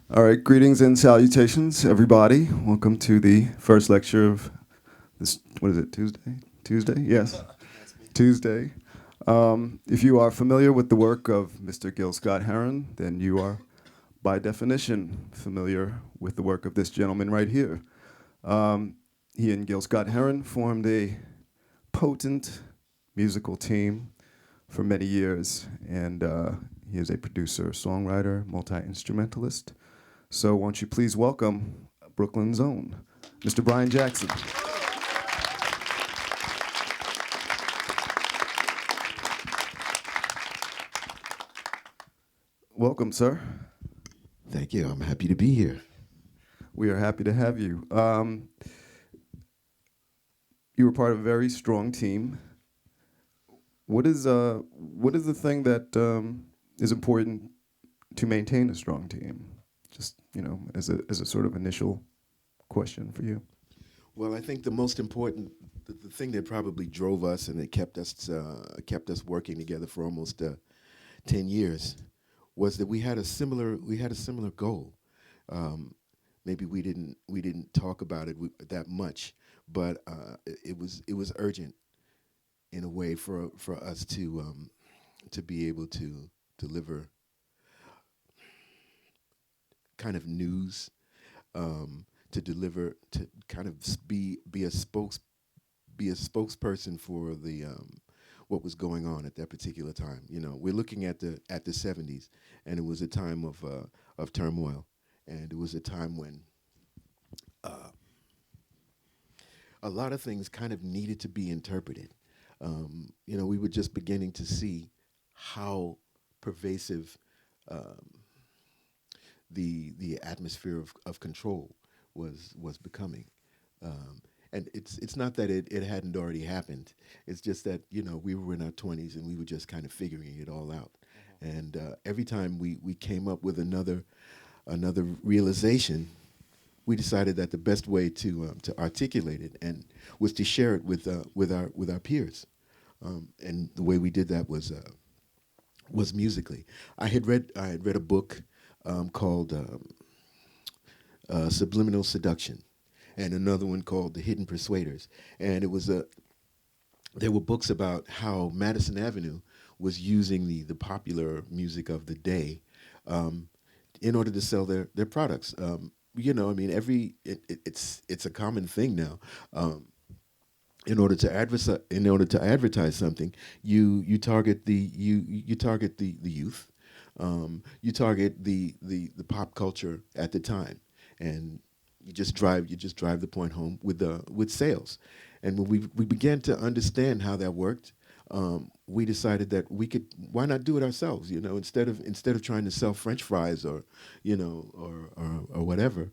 All right, greetings and salutations, everybody. Welcome to the first lecture of this, what is it, Tuesday? Tuesday? Yes, Tuesday. If you are familiar with the work of Mr. Gil Scott-Heron, then you are, by definition, familiar with the work of this gentleman right here. He and Gil Scott-Heron formed a potent musical team for many years, and he is a producer, songwriter, multi-instrumentalist. So won't you please welcome Brooklyn's own, Mr. Brian Jackson. Welcome, sir. Thank you. I'm happy to be here. We are happy to have you. You were part of a very strong team. What is the thing that is important to maintain a strong team? Just as a sort of initial question for you. Well, I think the most important, the thing that probably drove us and that kept us working together for almost 10 years, was that we had a similar goal. Maybe we didn't talk about it that much, but it was urgent in a way for us to be able to deliver kind of news, to deliver, to kind of be a spokesperson for the what was going on at that particular time. You know, we're looking at the '70s, and it was a time of turmoil, and it was a time when uh, a lot of things kind of needed to be interpreted. We were just beginning to see how pervasive um, the atmosphere of control was becoming. And it's not that it hadn't already happened. It's just that we were in our 20s and we were just kind of figuring it all out. And every time we came up with another realization, we decided that the best way to articulate it and was to share it with our peers. And the way we did that was musically. I had read a book called Subliminal Seduction, and another one called The Hidden Persuaders. And there were books about how Madison Avenue was using the popular music of the day um, in order to sell their products. I mean, it's a common thing now. In order to advertise something, you target the youth, you target the pop culture at the time, and you just drive the point home with sales. And when we began to understand how that worked, we decided that why not do it ourselves? Instead of trying to sell French fries or whatever.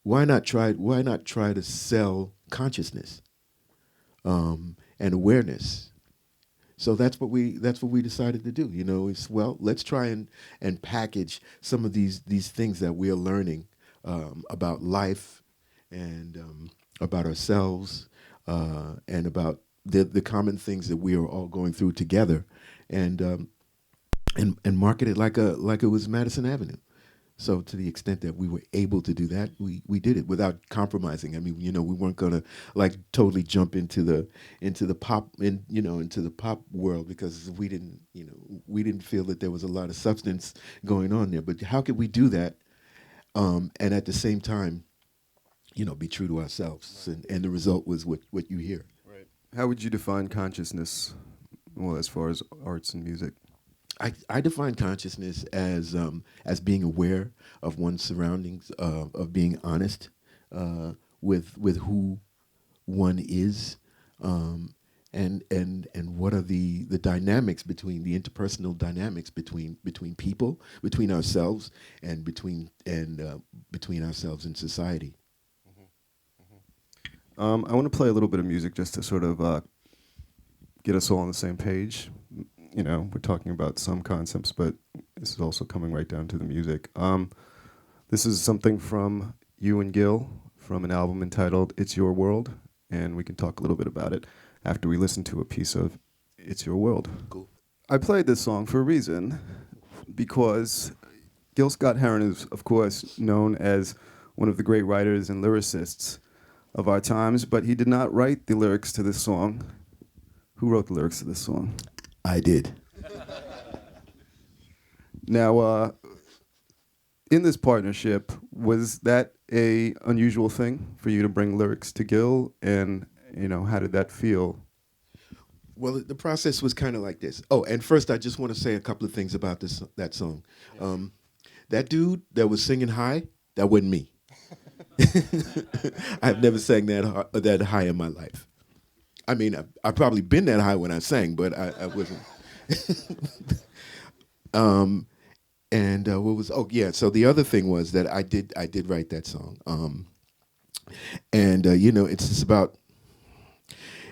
Why not try to sell consciousness and awareness? So that's what we decided to do. Is, well, let's try and package some of these things that we are learning about life, and about ourselves, and about the common things that we are all going through together, and and market it like it was Madison Avenue. So to the extent that we were able to do that, we did it without compromising. I mean, we weren't gonna like totally jump into the pop world, because we didn't feel that there was a lot of substance going on there. But how could we do that, and at the same time, be true to ourselves? And the result was what you hear. Right. How would you define consciousness, well, as far as arts and music? I define consciousness as being aware of one's surroundings, of being honest with who one is, and what are the dynamics, between the interpersonal dynamics between people, between ourselves, and between ourselves and society. I want to play a little bit of music just to sort of get us all on the same page. We're talking about some concepts, but this is also coming right down to the music. This is something from you and Gil from an album entitled It's Your World, and we can talk a little bit about it after we listen to a piece of It's Your World. Cool. I played this song for a reason, because Gil Scott-Heron is, of course, known as one of the great writers and lyricists of our times, but he did not write the lyrics to this song. Who wrote the lyrics to this song? I did. Now, in this partnership, was that a unusual thing for you to bring lyrics to Gil, and how did that feel? Well, the process was kind of like this. Oh, and first, I just want to say a couple of things about that song. That dude that was singing high, that wasn't me. I've never sang that high in my life. I mean, I've probably been that high when I sang, but I wasn't. What was? Oh, yeah. So the other thing was that I did write that song.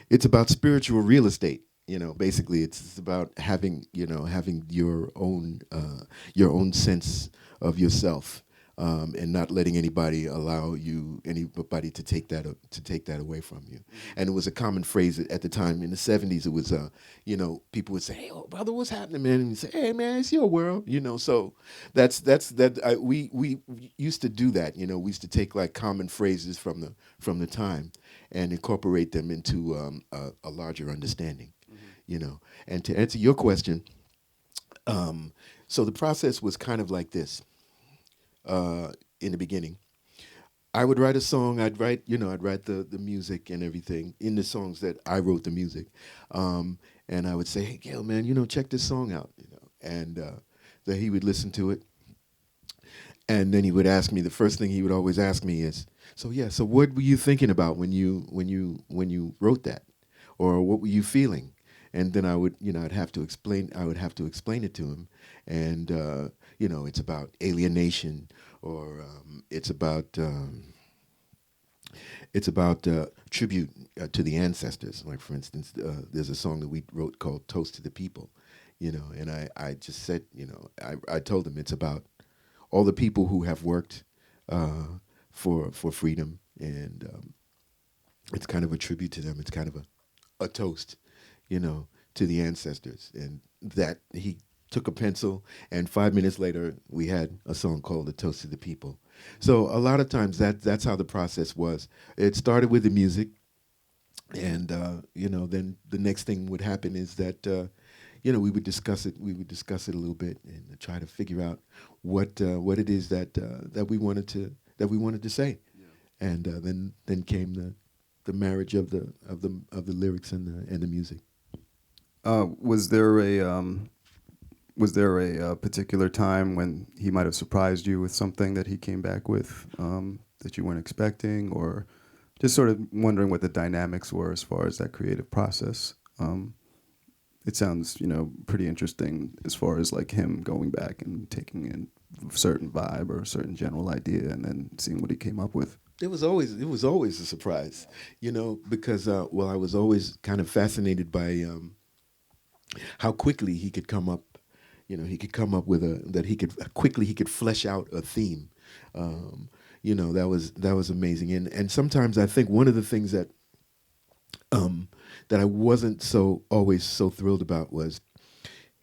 It's about spiritual real estate. Basically, it's about having your own sense of yourself, and not letting anybody to take that away from you. And it was a common phrase at the time in the '70s. It was people would say, "Hey, oh, brother, what's happening, man?" And you say, "Hey, man, it's your world." So we used to do that. We used to take like common phrases from the time and incorporate them into a larger understanding. And to answer your question, so the process was kind of like this. In the beginning, I would write a song. I'd write the music and everything in the songs that I wrote the music, and I would say, "Hey, Gil, man, check this song out," and that he would listen to it, and then he would ask me. The first thing he would always ask me is, so what were you thinking about when you wrote that, or what were you feeling?" And then I would have to explain it to him, and it's about alienation, or it's about tribute to the ancestors. Like, for instance, there's a song that we wrote called "Toast to the People," and I just said, I told him it's about all the people who have worked for freedom, and it's kind of a tribute to them. It's kind of a toast, to the ancestors. And that he took a pencil, and 5 minutes later, we had a song called "A Toast to the People." So a lot of times that's how the process was. It started with the music, and then the next thing would happen is that we would discuss it. We would discuss it a little bit and try to figure out what it is that we wanted to say. Yeah. And then came the marriage of the lyrics and the music. Was there a particular time when he might have surprised you with something that he came back with that you weren't expecting, or just sort of wondering what the dynamics were as far as that creative process? It sounds, pretty interesting as far as like him going back and taking in a certain vibe or a certain general idea and then seeing what he came up with. It was always a surprise, because I was always kind of fascinated by how quickly he could come up. He could come up with he could flesh out a theme. That was amazing. And sometimes I think one of the things that I wasn't always so thrilled about was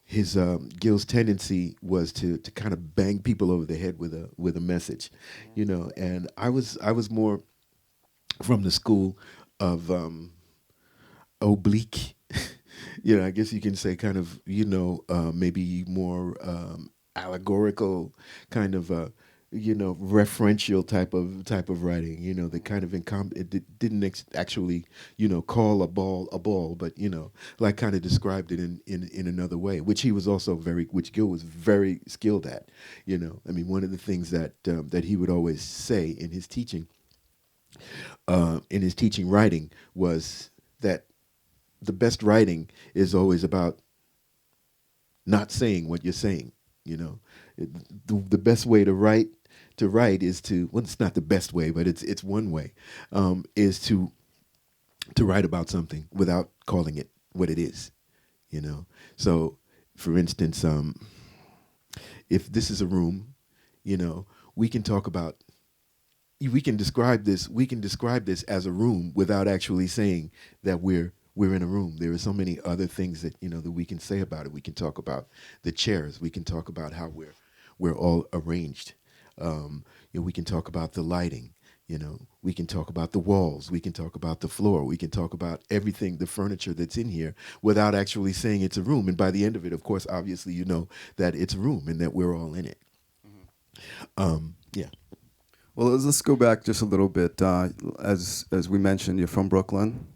his Gil's tendency was to kind of bang people over the head with a message, And I was more from the school of oblique. I guess you can say kind of, maybe more allegorical, kind of, referential type of writing. The kind of it didn't actually, call a ball, but like kind of described it in another way, which he was also which Gil was very skilled at. I mean, one of the things that he would always say in his teaching writing was that the best writing is always about not saying what you're saying. The best way to write is to, well, it's not the best way, but it's one way, is to write about something without calling it what it is. So, for instance, if this is a room, we can describe this as a room without actually saying that we're in a room. There are so many other things that that we can say about it. We can talk about the chairs. We can talk about how we're all arranged. We can talk about the lighting. We can talk about the walls. We can talk about the floor. We can talk about everything, the furniture that's in here, without actually saying it's a room. And by the end of it, of course, obviously, you know that it's a room and that we're all in it. Yeah. Well, let's go back just a little bit. As we mentioned, you're from Brooklyn.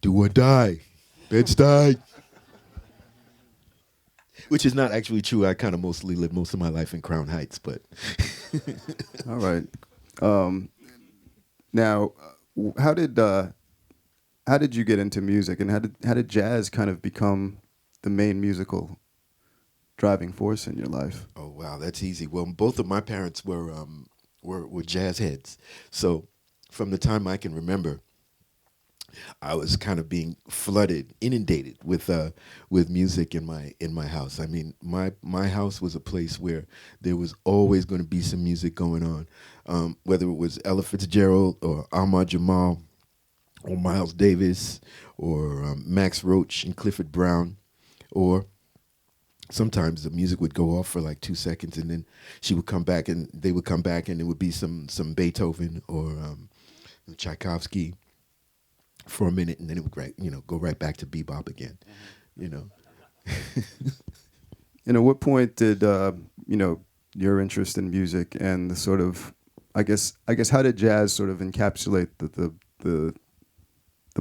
Do or die. Bed-Stuy. Which is not actually true. I kind of mostly lived most of my life in Crown Heights, but. All right. Now, how did you get into music, and how did jazz kind of become the main musical driving force in your life? Oh wow, that's easy. Well, both of my parents were jazz heads, so from the time I can remember, I was kind of being flooded, inundated with music in my house. I mean, my house was a place where there was always going to be some music going on, whether it was Ella Fitzgerald or Ahmad Jamal or Miles Davis or Max Roach and Clifford Brown, or sometimes the music would go off for like 2 seconds and then she would come back and they would come back and it would be some Beethoven or Tchaikovsky for a minute, and then it would go right back to bebop again, you know. And at what point did your interest in music and the sort of, I guess how did jazz sort of encapsulate the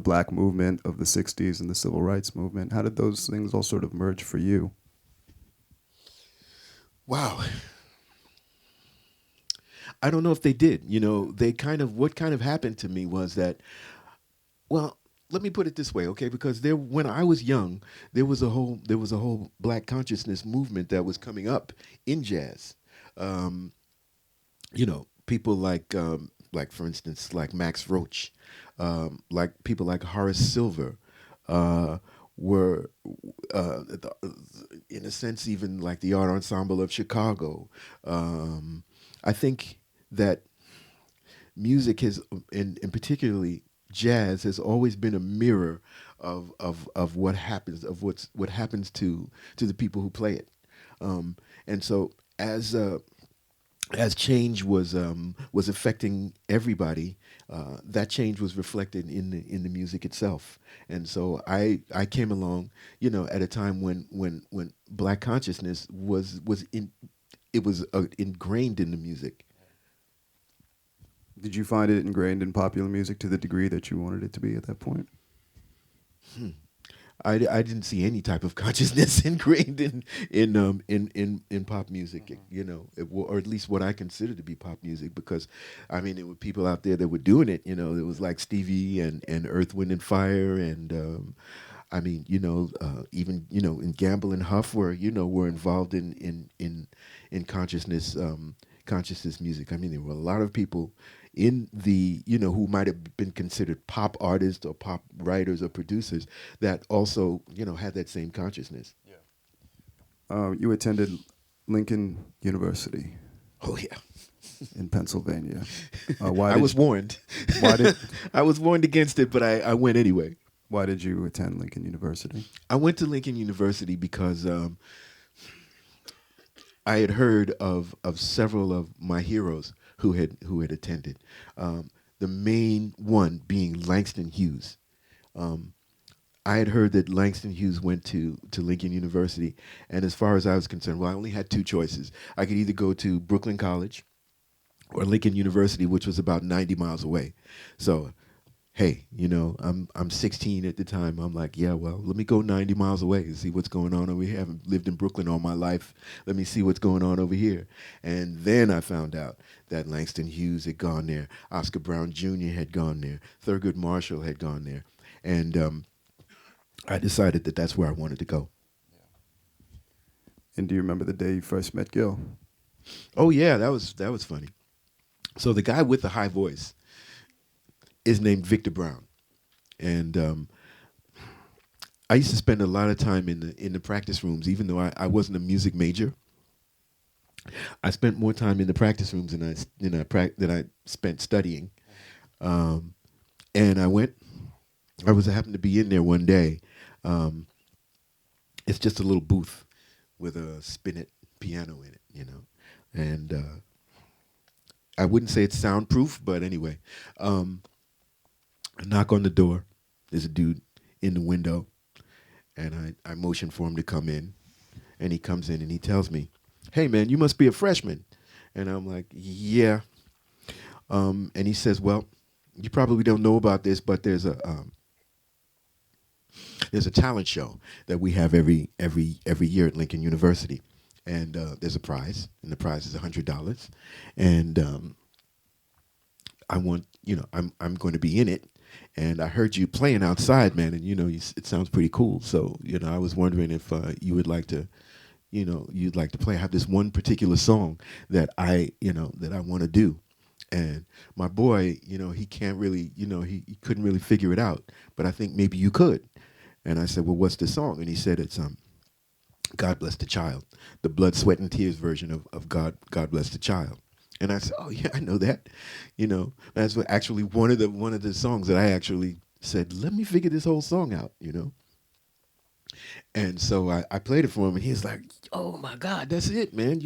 black movement of the '60s and the civil rights movement? How did those things all sort of merge for you? Wow. I don't know if they did. What kind of happened to me was that, well, let me put it this way, okay? Because when I was young, there was a whole black consciousness movement that was coming up in jazz. People like for instance, like Max Roach, like people like Horace Silver, were, in a sense, even like the Art Ensemble of Chicago. I think that music has, and particularly jazz, has always been a mirror of what happens, what happens to the people who play it. And so as change was affecting everybody, that change was reflected in the music itself. And so I came along, at a time when black consciousness was ingrained in the music. Did you find it ingrained in popular music to the degree that you wanted it to be at that point? I didn't see any type of consciousness ingrained in pop music, or at least what I consider to be pop music, because I mean, there were people out there that were doing it. It was like Stevie and Earth, Wind and Fire, and I mean, even in Gamble and Huff were involved in consciousness consciousness music. I mean, there were a lot of people in the who might have been considered pop artists or pop writers or producers that also had that same consciousness. You attended Lincoln University. Oh yeah. In Pennsylvania. I was warned. Why did I was warned against it, but I went anyway. Why did you attend Lincoln University? I went to Lincoln University because I had heard of several of my heroes who had attended. The main one being Langston Hughes. I had heard that Langston Hughes went to Lincoln University, and as far as I was concerned, well, I only had two choices. I could either go to Brooklyn College or Lincoln University, which was about 90 miles away. So, hey, I'm 16 at the time. I'm like, yeah, well, let me go 90 miles away and see what's going on over here. I haven't lived in Brooklyn all my life. Let me see what's going on over here. And then I found out that Langston Hughes had gone there. Oscar Brown Jr. had gone there. Thurgood Marshall had gone there. And I decided that that's where I wanted to go. And do you remember the day you first met Gil? Oh, yeah, that was funny. So the guy with the high voice is named Victor Brown, and I used to spend a lot of time in the practice rooms, even though I wasn't a music major. I spent more time in the practice rooms than I spent studying. And I happened to be in there one day. It's just a little booth with a spinet piano in it. you know. And I wouldn't say it's soundproof, but anyway, I knock on the door. There's a dude in the window, and I motion for him to come in. And he comes in and he tells me, "Hey, man, you must be a freshman." And I'm like, "Yeah." And he says, "Well, you probably don't know about this, but there's a talent show that we have every year at Lincoln University, and there's a prize, and the prize is $100, and I want, I'm going to be in it, and I heard you playing outside, man, and it sounds pretty cool. So I was wondering if you would like to, you'd like to play. I have this one particular song that I want to do." And my boy, he can't really, he couldn't really figure it out. But I think maybe you could. And I said, "Well, what's the song?" And he said, "It's God Bless the Child, the Blood, Sweat, and Tears version of God Bless the Child." And I said, "Oh yeah, I know that." That's actually one of the songs that I actually said, "Let me figure this whole song out." And so I played it for him, and he was like, "Oh my God, that's it, man.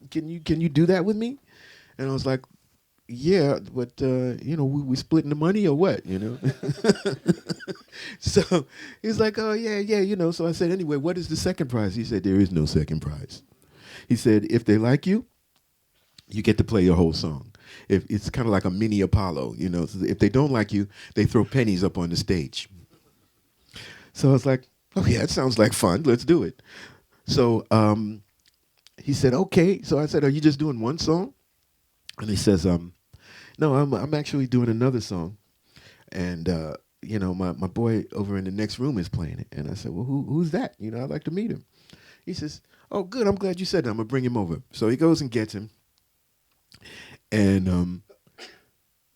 Can you do that with me?" And I was like, "Yeah, but we splitting the money or what?" So he's like, "Oh yeah. So I said, "Anyway, what is the second prize?" He said, "There is no second prize." He said, "If they like you, you get to play your whole song. If it's kind of like a mini Apollo, So if they don't like you, they throw pennies up on the stage." So I was like, "Oh yeah, it sounds like fun. Let's do it." So he said, "Okay." So I said, "Are you just doing one song?" And he says, "No, I'm actually doing another song." And my boy over in the next room is playing it. And I said, "Well, who's that? I'd like to meet him." He says, "Oh, good. I'm glad you said that. I'm gonna bring him over." So he goes and gets him, and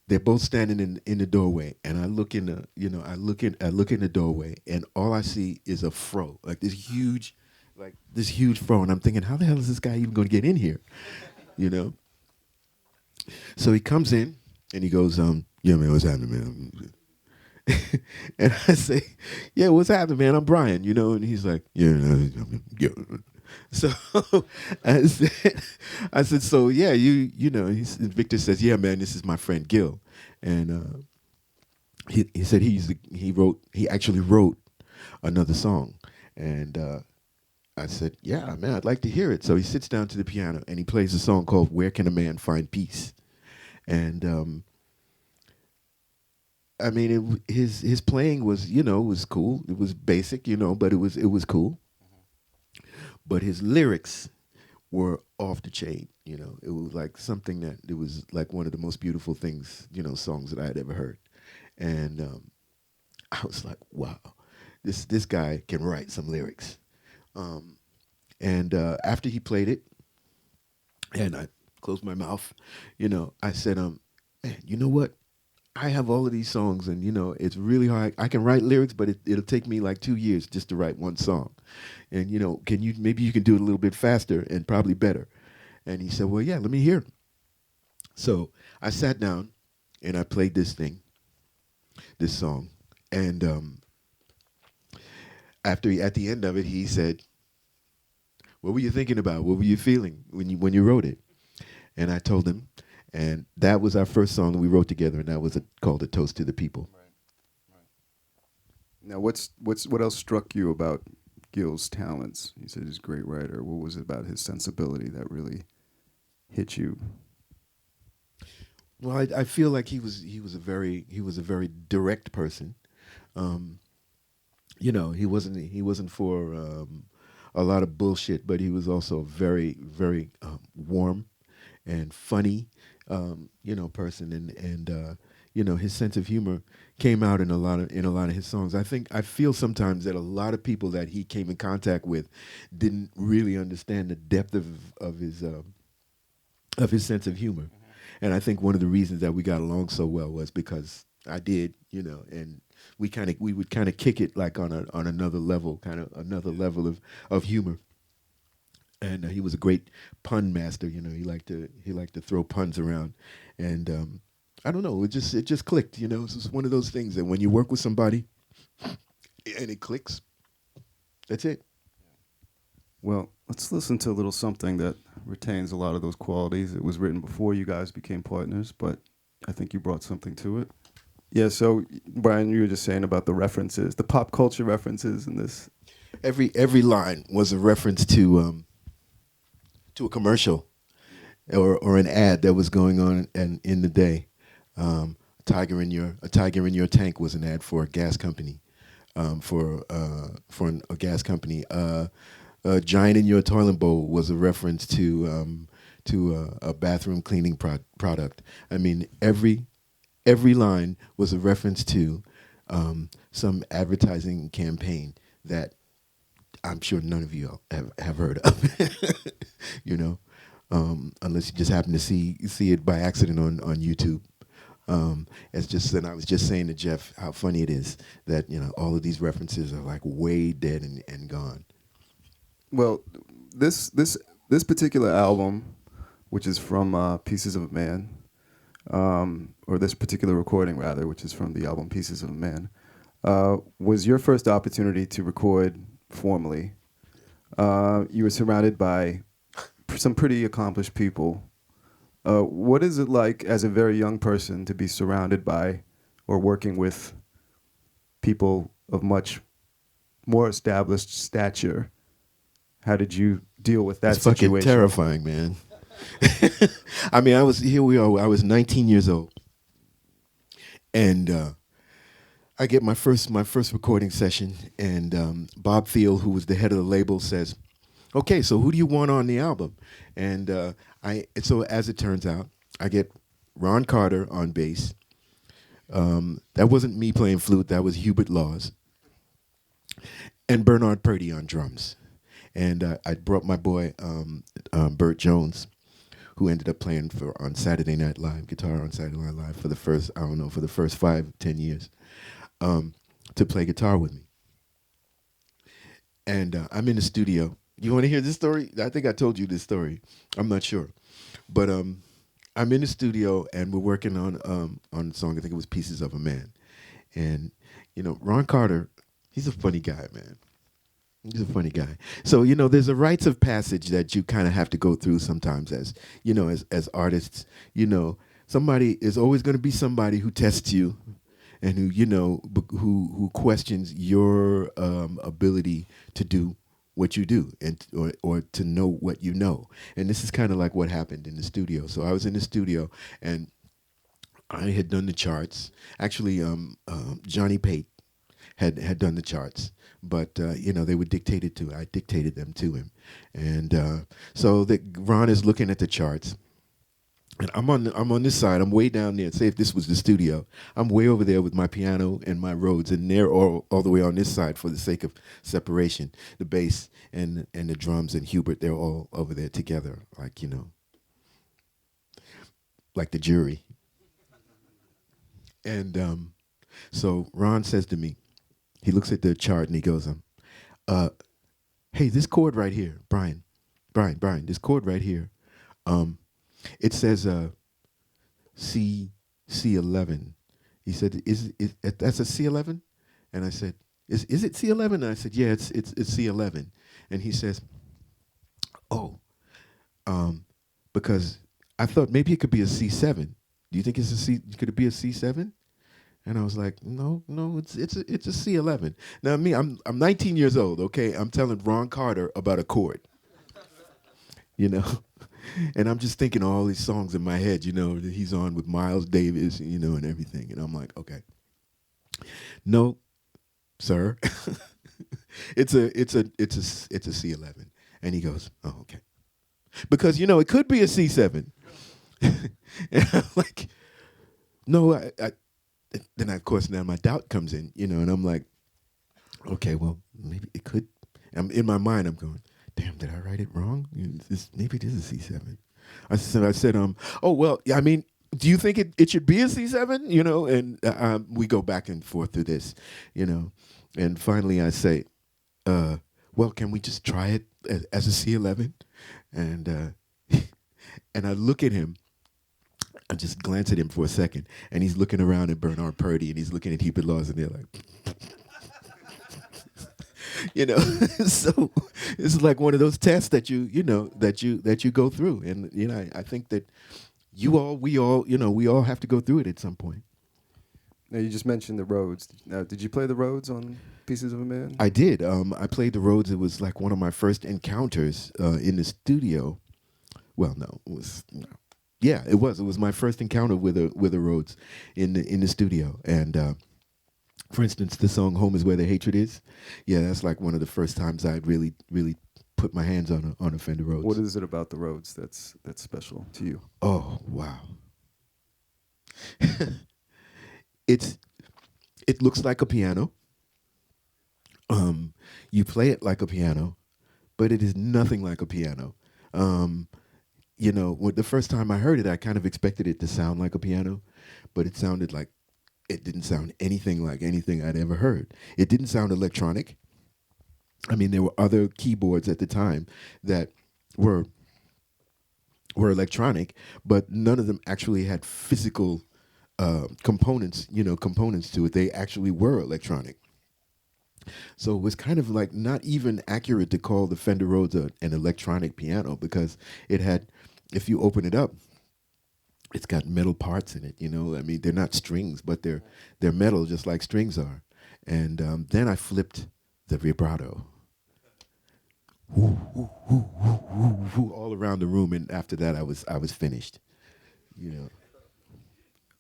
they're both standing in the doorway. And I look in the I look in the doorway, and all I see is a fro, like this huge fro. And I'm thinking, how the hell is this guy even going to get in here? So he comes in, and he goes, "Yeah, man, what's happening, man?" And I say, "Yeah, what's happening, man? I'm Brian, And he's like, "Yeah, yeah." So I said, "So yeah, and Victor says, "Yeah, man, this is my friend Gil," and he said he actually wrote another song, and I said, "Yeah, man, I'd like to hear it." So he sits down to the piano and he plays a song called "Where Can a Man Find Peace," and I mean, his playing was was cool. It was basic, but it was cool. But his lyrics were off the chain. It was like something that it was like one of the most beautiful things, songs that I had ever heard. And I was like, wow, this guy can write some lyrics. And after he played it, and I closed my mouth, I said, "Man, you know what? I have all of these songs, and it's really hard. I can write lyrics, but it'll take me like 2 years just to write one song. And can you maybe you can do it a little bit faster and probably better?" And he said, "Well, yeah, let me hear it." So I sat down and I played this song, and at the end of it, he said, "What were you thinking about? What were you feeling when you wrote it?" And I told him, and that was our first song that we wrote together, and that was called "A Toast to the People." Now, what else struck you about Gil's talents? You said he's a great writer. What was it about his sensibility that really hit you? Well, I feel like he was a very direct person. Um, he wasn't for a lot of bullshit, but he was also very very warm and funny, person, and his sense of humor came out in a lot of his songs. I feel sometimes that a lot of people that he came in contact with didn't really understand the depth of his sense of humor. And I think one of the reasons that we got along so well was because I did, and we would kick it like on another level, kind of another level of humor. And he was a great pun master. He liked to throw puns around, and I don't know, it just clicked. It's just one of those things that when you work with somebody and it clicks, that's it. Well, let's listen to a little something that retains a lot of those qualities. It was written before you guys became partners, but I think you brought something to it. Yeah, so Brian, you were just saying about the references, the pop culture references in this. Every line was a reference to a commercial or an ad that was going on and in the day. A tiger in your tank was an ad for a gas company. A gas company. A giant in your toilet bowl was a reference to a bathroom cleaning product. I mean, every line was a reference to some advertising campaign that I'm sure none of you have heard of, you know, unless you just happen to see it by accident on YouTube. It's just, and I was just saying to Jeff how funny it is that, you know, all of these references are like way dead and gone. Well, this particular album, which is from Pieces of a Man, or this particular recording rather, which is from the album Pieces of a Man, was your first opportunity to record formally. You were surrounded by some pretty accomplished people. What is it like as a very young person to be surrounded by or working with people of much more established stature? How did you deal with that situation? Fucking terrifying, man. I mean, I was 19 years old, and I get my first recording session, and Bob Thiel, who was the head of the label, says, "Okay, so who do you want on the album?" And so as it turns out, I get Ron Carter on bass. That wasn't me playing flute; that was Hubert Laws, and Bernard Purdy on drums. And I brought my boy Bert Jones, who ended up playing on Saturday Night Live, guitar on Saturday Night Live for the first 5-10 years, to play guitar with me. And I'm in the studio. You want to hear this story? I think I told you this story. I'm not sure. But I'm in the studio, and we're working on a song. I think it was Pieces of a Man. And, you know, Ron Carter, he's a funny guy, man. He's a funny guy. So, you know, there's a rites of passage that you kind of have to go through sometimes as, you know, as artists. You know, somebody is always going to be somebody who tests you and who, you know, who questions your ability to do what you do and or to know what you know. And this is kind of like what happened in the studio. So I was in the studio, and I had done the charts. Actually, Johnny Pate had done the charts, but you know, they were dictated to. I dictated them to him, and so Ron is looking at the charts, and I'm on this side. I'm way down there. Say if this was the studio, I'm way over there with my piano and my Rhodes, and they're all the way on this side for the sake of separation. The bass and the drums and Hubert, they're all over there together, like, you know, like the jury. And so Ron says to me, he looks at the chart and he goes, "Hey, this chord right here, Brian, this chord right here, it says C11." He said, "Is that's a C11?" And I said, "Is it C11?" And I said, "Yeah, it's C11." And he says, "Oh, because I thought maybe it could be a C7. Do you think it's a C? Could it be a C7?" And I was like, no, it's a C11. Now I'm 19 years old, okay? I'm telling Ron Carter about a chord, you know? And I'm just thinking all these songs in my head, you know, that he's on with Miles Davis, you know, and everything. And I'm like, okay. No, sir. it's a C11. And he goes, "Oh, okay." Because, you know, it could be a C7. And I'm like, no, then of course now my doubt comes in, you know, and I'm like, okay, well, maybe it could. In my mind, I'm going, damn, did I write it wrong? Maybe it is a C7. I said, oh, well, yeah, I mean, do you think it should be a C7? You know, and we go back and forth through this, you know, and finally I say, well, can we just try it as a C11? And and I look at him. I just glance at him for a second, and he's looking around at Bernard Purdy, and he's looking at Hubert Laws, and they're like, you know. So it's like one of those tests that you go through, and I think that we all, we all have to go through it at some point. Now you just mentioned the Rhodes. Now, did you play the Rhodes on Pieces of a Man? I did. I played the Rhodes. It was like one of my first encounters in the studio. Well, no, it was. No. Yeah, it was. It was my first encounter with a Rhodes in the studio. And for instance, the song "Home Is Where the Hatred Is." Yeah, that's like one of the first times I really put my hands on a Fender Rhodes. What is it about the Rhodes that's special to you? Oh, wow. It looks like a piano. You play it like a piano, but it is nothing like a piano. When the first time I heard it, I kind of expected it to sound like a piano, but it didn't sound anything like anything I'd ever heard. It didn't sound electronic. I mean, there were other keyboards at the time that were electronic, but none of them actually had physical components to it. They actually were electronic. So it was kind of like not even accurate to call the Fender Rhodes an electronic piano, because it had, if you open it up, it's got metal parts in it. I mean, they're not strings, but they're metal, just like strings are. And then I flipped the vibrato, all around the room, and after that, I was finished.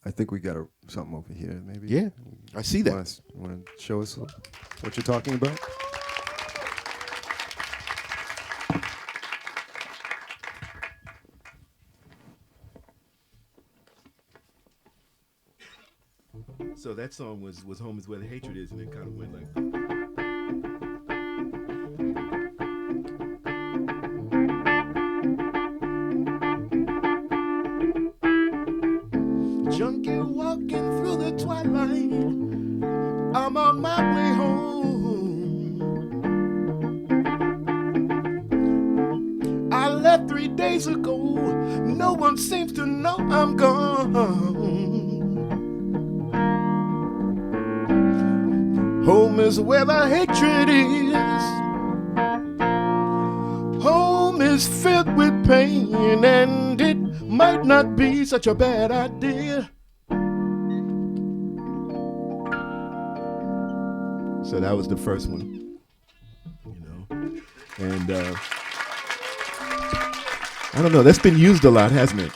I think we got something over here, maybe. Yeah, I see that. You want to show us what you're talking about? So that song was "Home Is Where the Hatred Is," and it kind of went like. Junkie walking through the twilight, I'm on my way home. I left 3 days ago, no one seems to know I'm gone. Home is where the hatred is. Home is filled with pain, and it might not be such a bad idea. So that was the first one, and I don't know. That's been used a lot, hasn't it?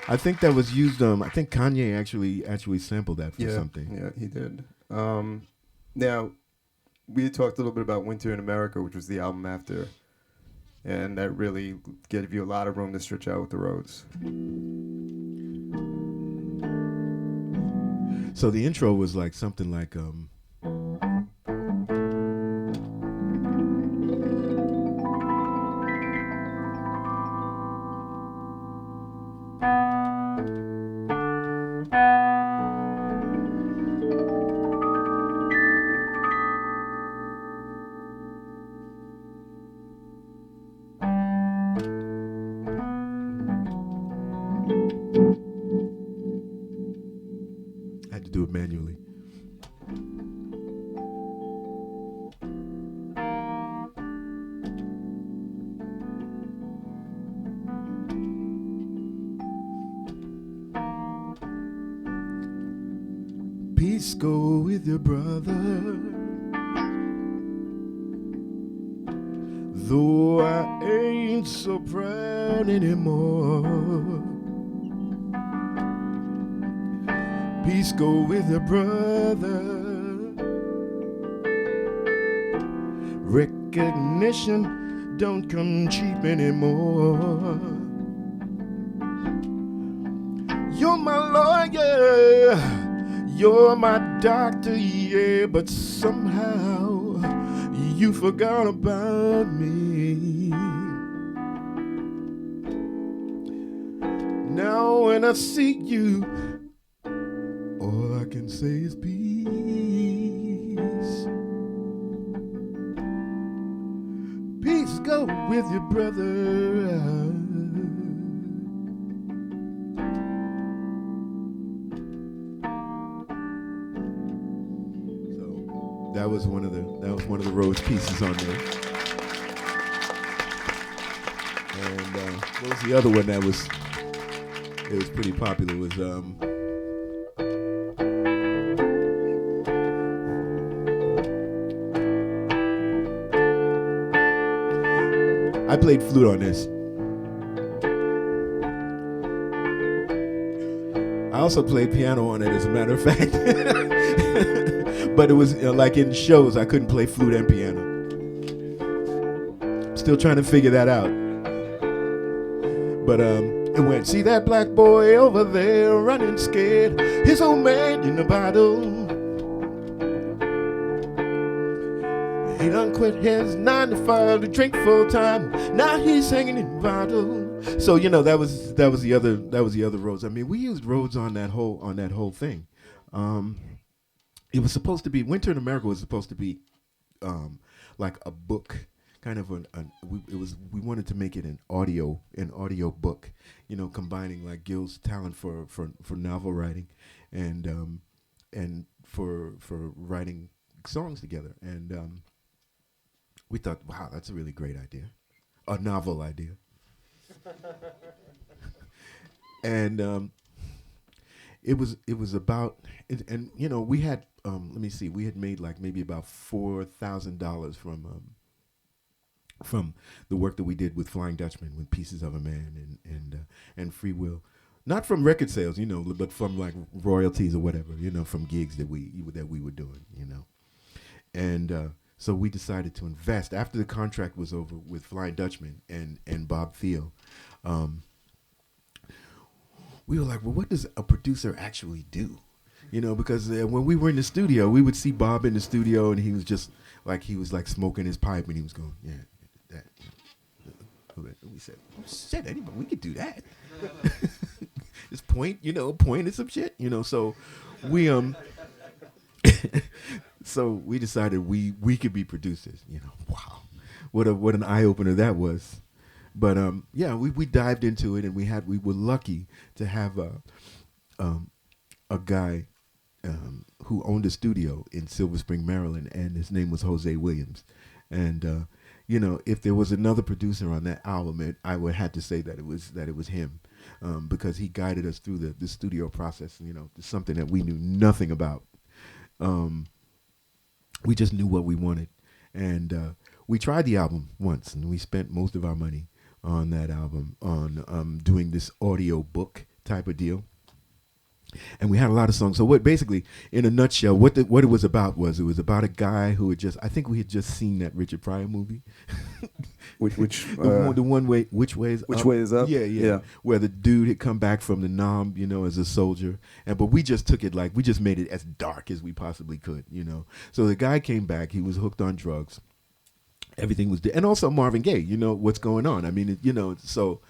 I think that was used. I think Kanye actually sampled that for something. Yeah, he did. Now, we had talked a little bit about Winter in America, which was the album after, and that really gave you a lot of room to stretch out with the Rhodes. So the intro was like something like. I had to do it manually. Peace go with your brother, though I ain't so proud anymore. Peace go with your brother. Recognition don't come cheap anymore. You're my lawyer, you're my doctor, yeah, but somehow you forgot about me. Now when I see you, all I can say is peace. Peace go with your brother. So was one of the Rhodes pieces on there. And what was the other one that was pretty popular? Was I played flute on this. I also played piano on it, as a matter of fact. But it was like in shows, I couldn't play flute and piano. Still trying to figure that out. But it went, see that black boy over there running scared, his old man in the bottle. He done quit his 9 to 5 to drink full time. Now he's hanging in the bottle. So that was the other Rhodes. I mean, we used Rhodes on that whole thing. It was supposed to be Winter in America was supposed to be like a book, kind of we wanted to make it an audio book, combining like Gil's talent for novel writing and for writing songs together. And we thought, wow, that's a really great idea, a novel idea. And it was about, and we had we had made like maybe about $4,000 from the work that we did with Flying Dutchman, with Pieces of a Man and Free Will, not from record sales, but from like royalties or whatever, from gigs that we were doing, and so we decided to invest after the contract was over with Flying Dutchman and Bob Thiel. We were like, well, what does a producer actually do? Because when we were in the studio, we would see Bob in the studio, and he was like smoking his pipe, and he was going, yeah, that. We said, oh shit, anybody, we could do that. Just point at some shit, So we so we decided we could be producers. Wow, what an eye opener that was. But we dived into it, and we were lucky to have a guy who owned a studio in Silver Spring, Maryland, and his name was Jose Williams. And if there was another producer on that album, I would have to say that it was him, because he guided us through the studio process. Something that we knew nothing about. We just knew what we wanted, and we tried the album once, and we spent most of our money on that album on doing this audio book type of deal. And we had a lot of songs. So what basically, in a nutshell, what it was about a guy who I think we had just seen that Richard Pryor movie. Which Which Way is Up? Yeah. Where the dude had come back from the Nam, as a soldier. But we just took it we just made it as dark as we possibly could, So the guy came back, he was hooked on drugs. Everything was and also Marvin Gaye, what's going on. I mean, so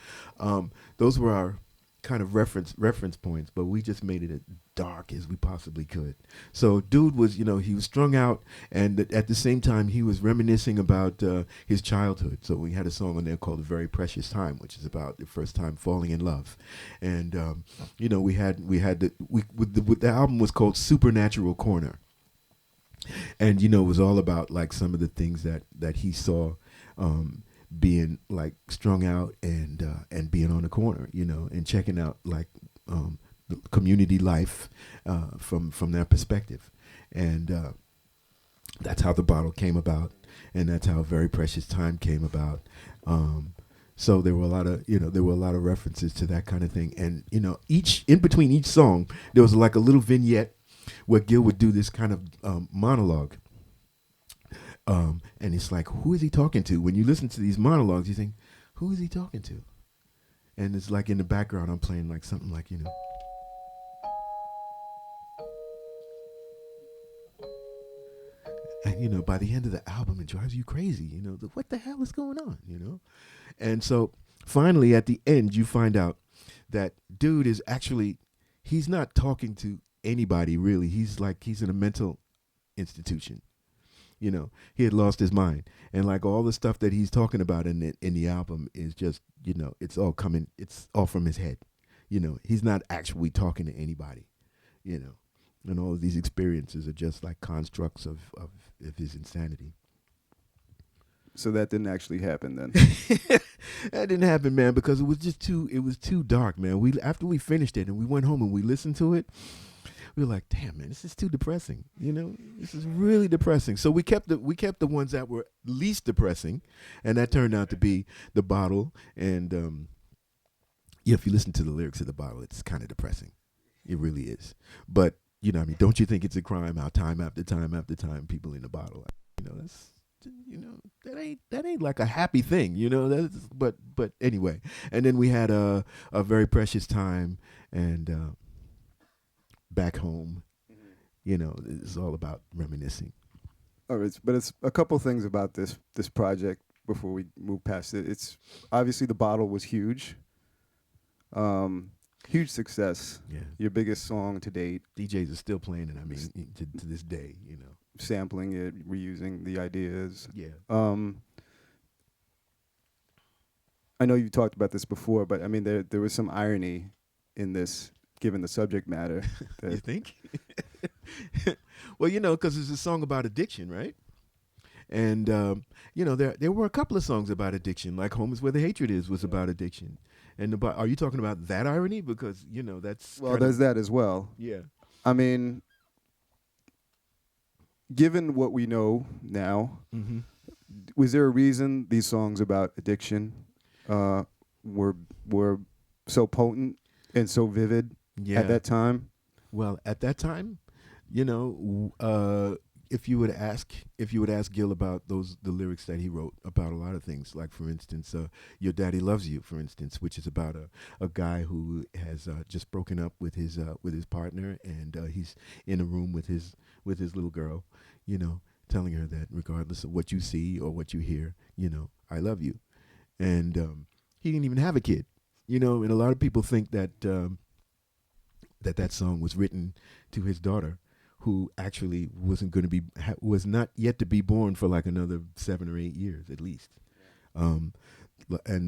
those were our kind of reference points, but we just made it as dark as we possibly could. So dude was, he was strung out, and at the same time he was reminiscing about his childhood. So we had a song on there called "A Very Precious Time," which is about the first time falling in love. And the album was called Supernatural Corner. And it was all about like some of the things that he saw being like strung out and being on the corner, and checking out like the community life from their perspective. And that's how The Bottle came about, and that's how Very Precious Time came about. So there were a lot of references to that kind of thing. And in between each song there was like a little vignette where Gil would do this kind of monologue. And it's like, who is he talking to? When you listen to these monologues, you think, who is he talking to? And it's like in the background, I'm playing like something like, And, by the end of the album, it drives you crazy, what the hell is going on, And so finally at the end, you find out that dude is actually, he's not talking to anybody really. He's in a mental institution. He had lost his mind, and like all the stuff that he's talking about in the album is just, it's all from his head. He's not actually talking to anybody, And all of these experiences are just like constructs of his insanity. So that didn't actually happen then. That didn't happen, man, because it was too dark, man. After we finished it and we went home and we listened to it, we were like, damn, man, this is too depressing. You know, this is really depressing. So we kept the ones that were least depressing, and that turned out to be The Bottle. And yeah, if you listen to the lyrics of The Bottle, it's kind of depressing. It really is. But you know, I mean, don't you think it's a crime how time after time after time people in the bottle? You know, that's, you know, that ain't like a happy thing. You know, but anyway. And then we had a very precious time and back home. You know, it's all about reminiscing. All right, but it's a couple things about this project before we move past it. It's obviously The Bottle was huge. Huge success. Yeah. Your biggest song to date. DJs are still playing it. I mean, to this day, you know, Sampling it, reusing the ideas. Yeah. I know you talked about this before, but I mean, there was some irony in this, given the subject matter. You think? Well, you know, because it's a song about addiction, right? And you know, there were a couple of songs about addiction, like "Home Is Where the Hatred Is" was about addiction. And are you talking about that irony? Because you know that's there's that as well. Yeah. I mean, given what we know now, Mm-hmm. was there a reason these songs about addiction were so potent and so vivid at that time? Well, at that time, you know, if you would ask Gil about the lyrics that he wrote about a lot of things, like for instance, "Your Daddy Loves You," for instance, which is about a guy who has just broken up with his partner, and he's in a room with his little girl, you know, telling her that regardless of what you see or what you hear, you know, I love you, and he didn't even have a kid, you know, and a lot of people think that that song was written to his daughter, who actually was not yet to be born for like another 7 or 8 years at least. And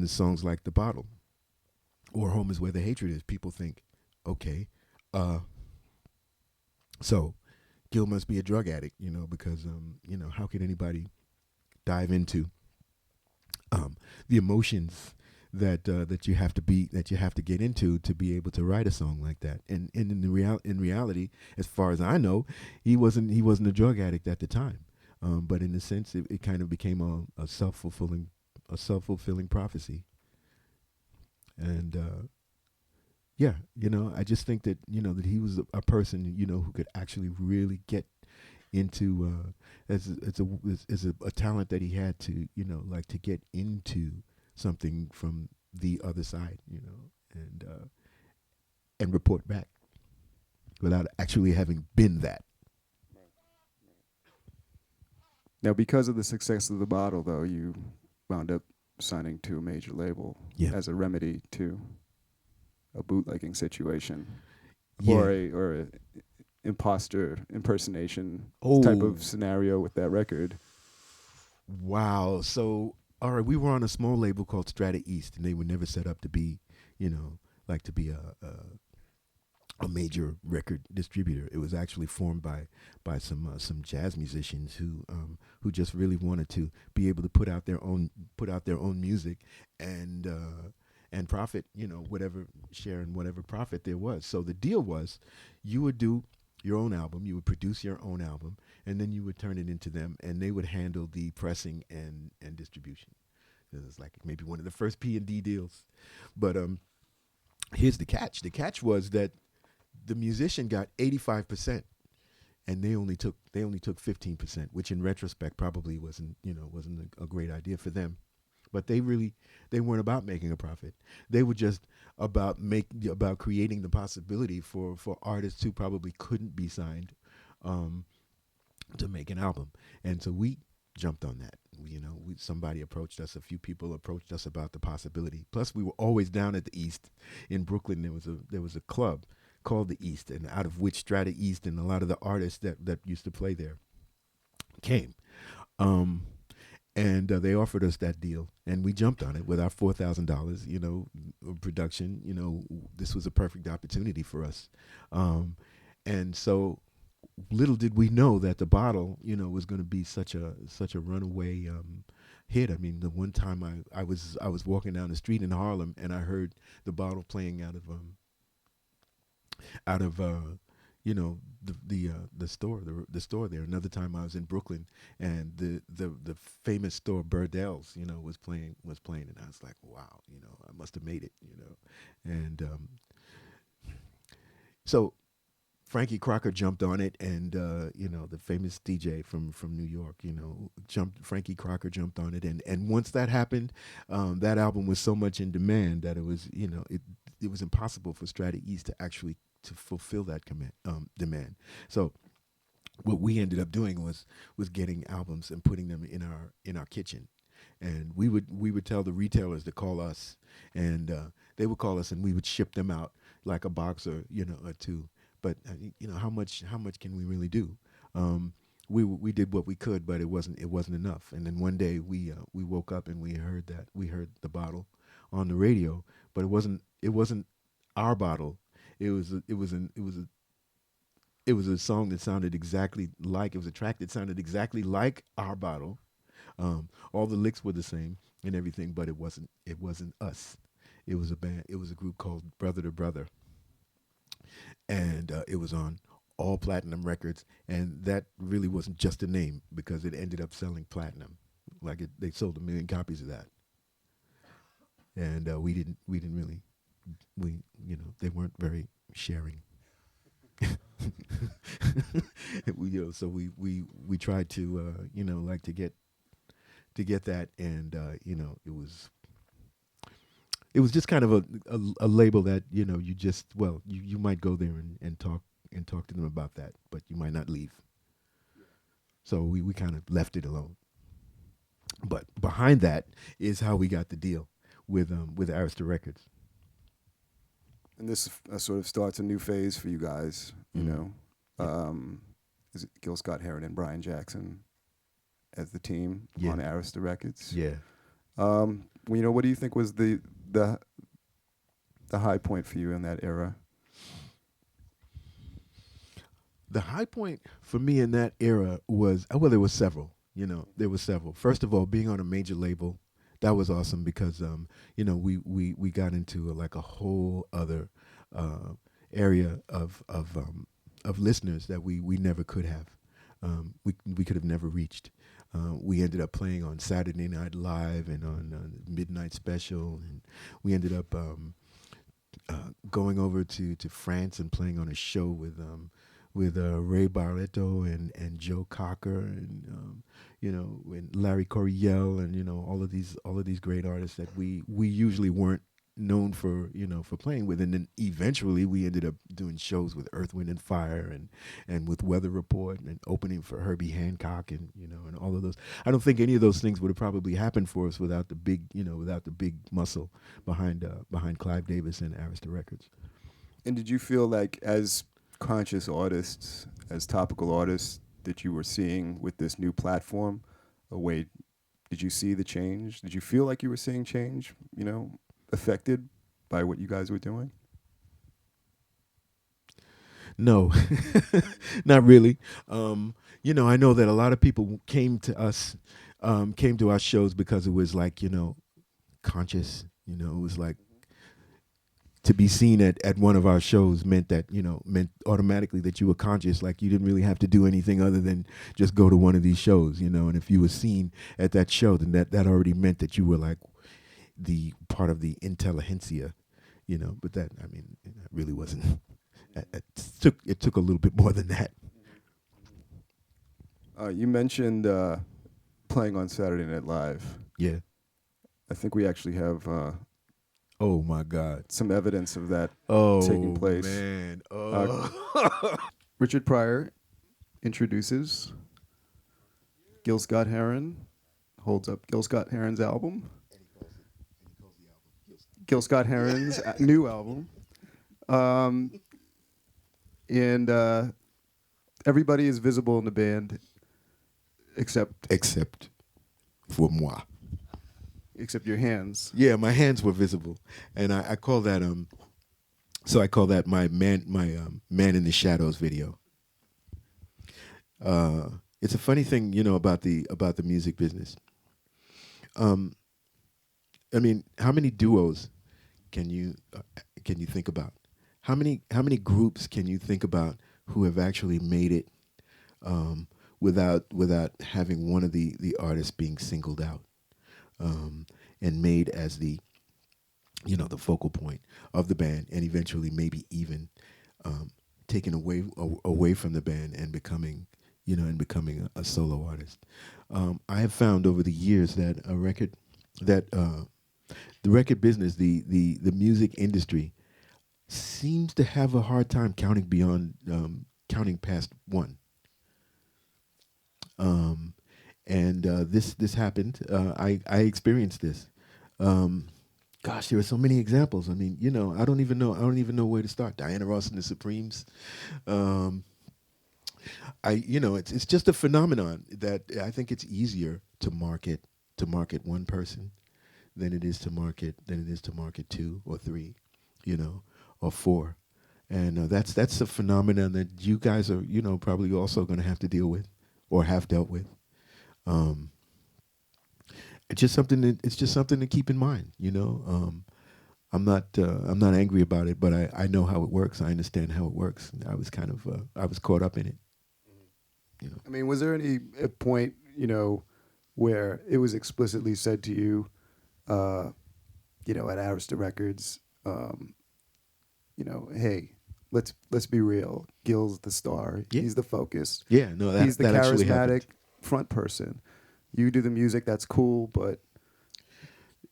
the songs like "The Bottle" or "Home Is Where the Hatred Is," people think, okay, so Gil must be a drug addict, you know, because you know, how could anybody dive into the emotions that you have to get into to be able to write a song like that. And in reality, as far as I know, he wasn't a drug addict at the time. But in a sense, it kind of became a self-fulfilling prophecy. And yeah, you know, I just think that, you know, that he was a person, you know, who could actually really get into as a talent that he had to, you know, like to get into something from the other side, you know, and report back without actually having been that. Now, because of the success of The Bottle, though, you wound up signing to a major label as a remedy to a bootlegging situation, or a imposter impersonation type of scenario with that record. Wow. So, all right, we were on a small label called Strata East, and they were never set up to be, you know, like to be a major record distributor. It was actually formed by some jazz musicians who just really wanted to be able to put out their own music and profit, you know, whatever share and whatever profit there was. So the deal was, you would do your own album, you would produce your own album, and then you would turn it into them, and they would handle the pressing and distribution. It was like maybe one of the first P&D deals. But here's the catch. The catch was that the musician got 85%, and they only took 15%, which in retrospect probably wasn't a great idea for them. But they weren't about making a profit. They were just about creating the possibility for artists who probably couldn't be signed to make an album. And so we jumped on that. Somebody approached us. A few people approached us about the possibility. Plus, we were always down at the East in Brooklyn. There was a club called the East, and out of which Strata East and a lot of the artists that used to play there came. And they offered us that deal, and we jumped on it with our $4,000, you know, production. You know, this was a perfect opportunity for us. And so little did we know that the bottle, was going to be such a runaway hit. I mean, the one time I was walking down the street in Harlem and I heard the bottle playing out of the store the store there. Another time I was in Brooklyn and the famous store Burdells was playing, and I was like, wow, I must have made it. And so Frankie Crocker jumped on it, and the famous DJ from New York, Frankie Crocker jumped on it, and once that happened, that album was so much in demand that it was it was impossible for Strata East to actually to fulfill that demand. So what we ended up doing was getting albums and putting them in our kitchen, and we would tell the retailers to call us, and they would call us, and we would ship them out like a box or or two. But how much can we really do? We did what we could, but it wasn't enough. And then one day we woke up and we heard the bottle on the radio, but it wasn't our bottle. It was a song that sounded exactly like, it was a track that sounded exactly like our bottle. All the licks were the same and everything, but it wasn't us. It was a band. It was a group called Brother to Brother, and it was on all platinum records. And that really wasn't just a name, because it ended up selling platinum. They sold 1 million copies of that, and we didn't really, they weren't very sharing. So we tried to to get that, and it was just kind of a label that you just, you might go there and talk to them about that, but you might not leave. So we kind of left it alone. But behind that is how we got the deal with Arista Records. And this sort of starts a new phase for you guys, Is it Gil Scott-Heron and Brian Jackson as the team on Arista Records? Yeah. What do you think was the high point for you in that era? The high point for me in that era was, there was several. There was several. First of all, being on a major label, that was awesome, because we got into a whole other area of listeners that we never could have. We could have never reached. We ended up playing on Saturday Night Live and on Midnight Special, and we ended up going over to France and playing on a show with Ray Barretto and Joe Cocker and and Larry Coryell and all of these great artists that we usually weren't known for for playing with. And then eventually we ended up doing shows with Earth, Wind and Fire and with Weather Report and opening for Herbie Hancock and and all of those. I don't think any of those things would have probably happened for us without the big muscle behind Clive Davis and Arista Records. And did you feel like, as conscious artists, as topical artists, that you were seeing with this new platform did you see the change? Did you feel like you were seeing change, affected by what you guys were doing? No, not really. I know that a lot of people came to our shows because it was conscious. It was like, to be seen at one of our shows meant automatically that you were conscious. Like, you didn't really have to do anything other than just go to one of these shows, and if you were seen at that show, then that already meant that you were like the part of the intelligentsia, but that, it really wasn't. It took a little bit more than that. You mentioned playing on Saturday Night Live. Yeah. I think we actually have oh my God, some evidence of that taking place. Man. Richard Pryor introduces Gil Scott-Heron, holds up Gil Scott-Heron's album. Gil Scott-Heron's new album. And everybody is visible in the band except for moi. Except your hands. Yeah, my hands were visible, and I call that So I call that my man in the shadows video. It's a funny thing, about the music business. Um, I mean, how many duos can you think about? How many groups can you think about who have actually made it, without having one of the artists being singled out, and made as the focal point of the band, and eventually maybe even, taken away from the band and becoming a solo artist. I have found over the years that the record business, the music industry, seems to have a hard time counting past one. Um, and this happened. I experienced this. Um, Gosh, there are so many examples. I mean, I don't even know where to start. Diana Ross and the Supremes. Um, it's just a phenomenon that I think it's easier to market one person than it is to market two or three, or four, and that's a phenomenon that you guys are probably also going to have to deal with, or have dealt with. Um, it's just something to keep in mind. I'm not angry about it, but I know how it works. I understand how it works. I was caught up in it. I mean, was there any point, where it was explicitly said to you, uh, at Arista Records, hey, let's be real. Gil's the star. Yeah, He's the focus. yeah. No, He's the that actually charismatic happened. front person. You do the music, that's cool, but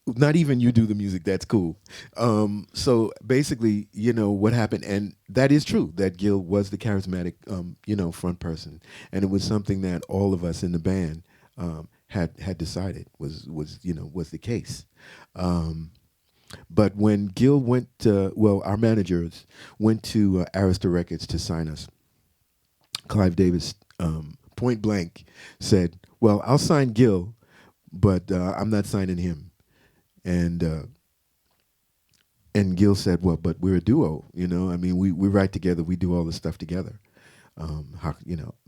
Not even you do the music. That's cool. So basically, what happened, and that is true. That Gil was the charismatic, front person, and it was something that all of us in the band, had decided was the case. Um, but when Gil went, our managers went to Arista Records to sign us. Clive Davis, point blank, said, "Well, I'll sign Gil, but I'm not signing him." And Gil said, "Well, but we're a duo, I mean, we write together, we do all the stuff together.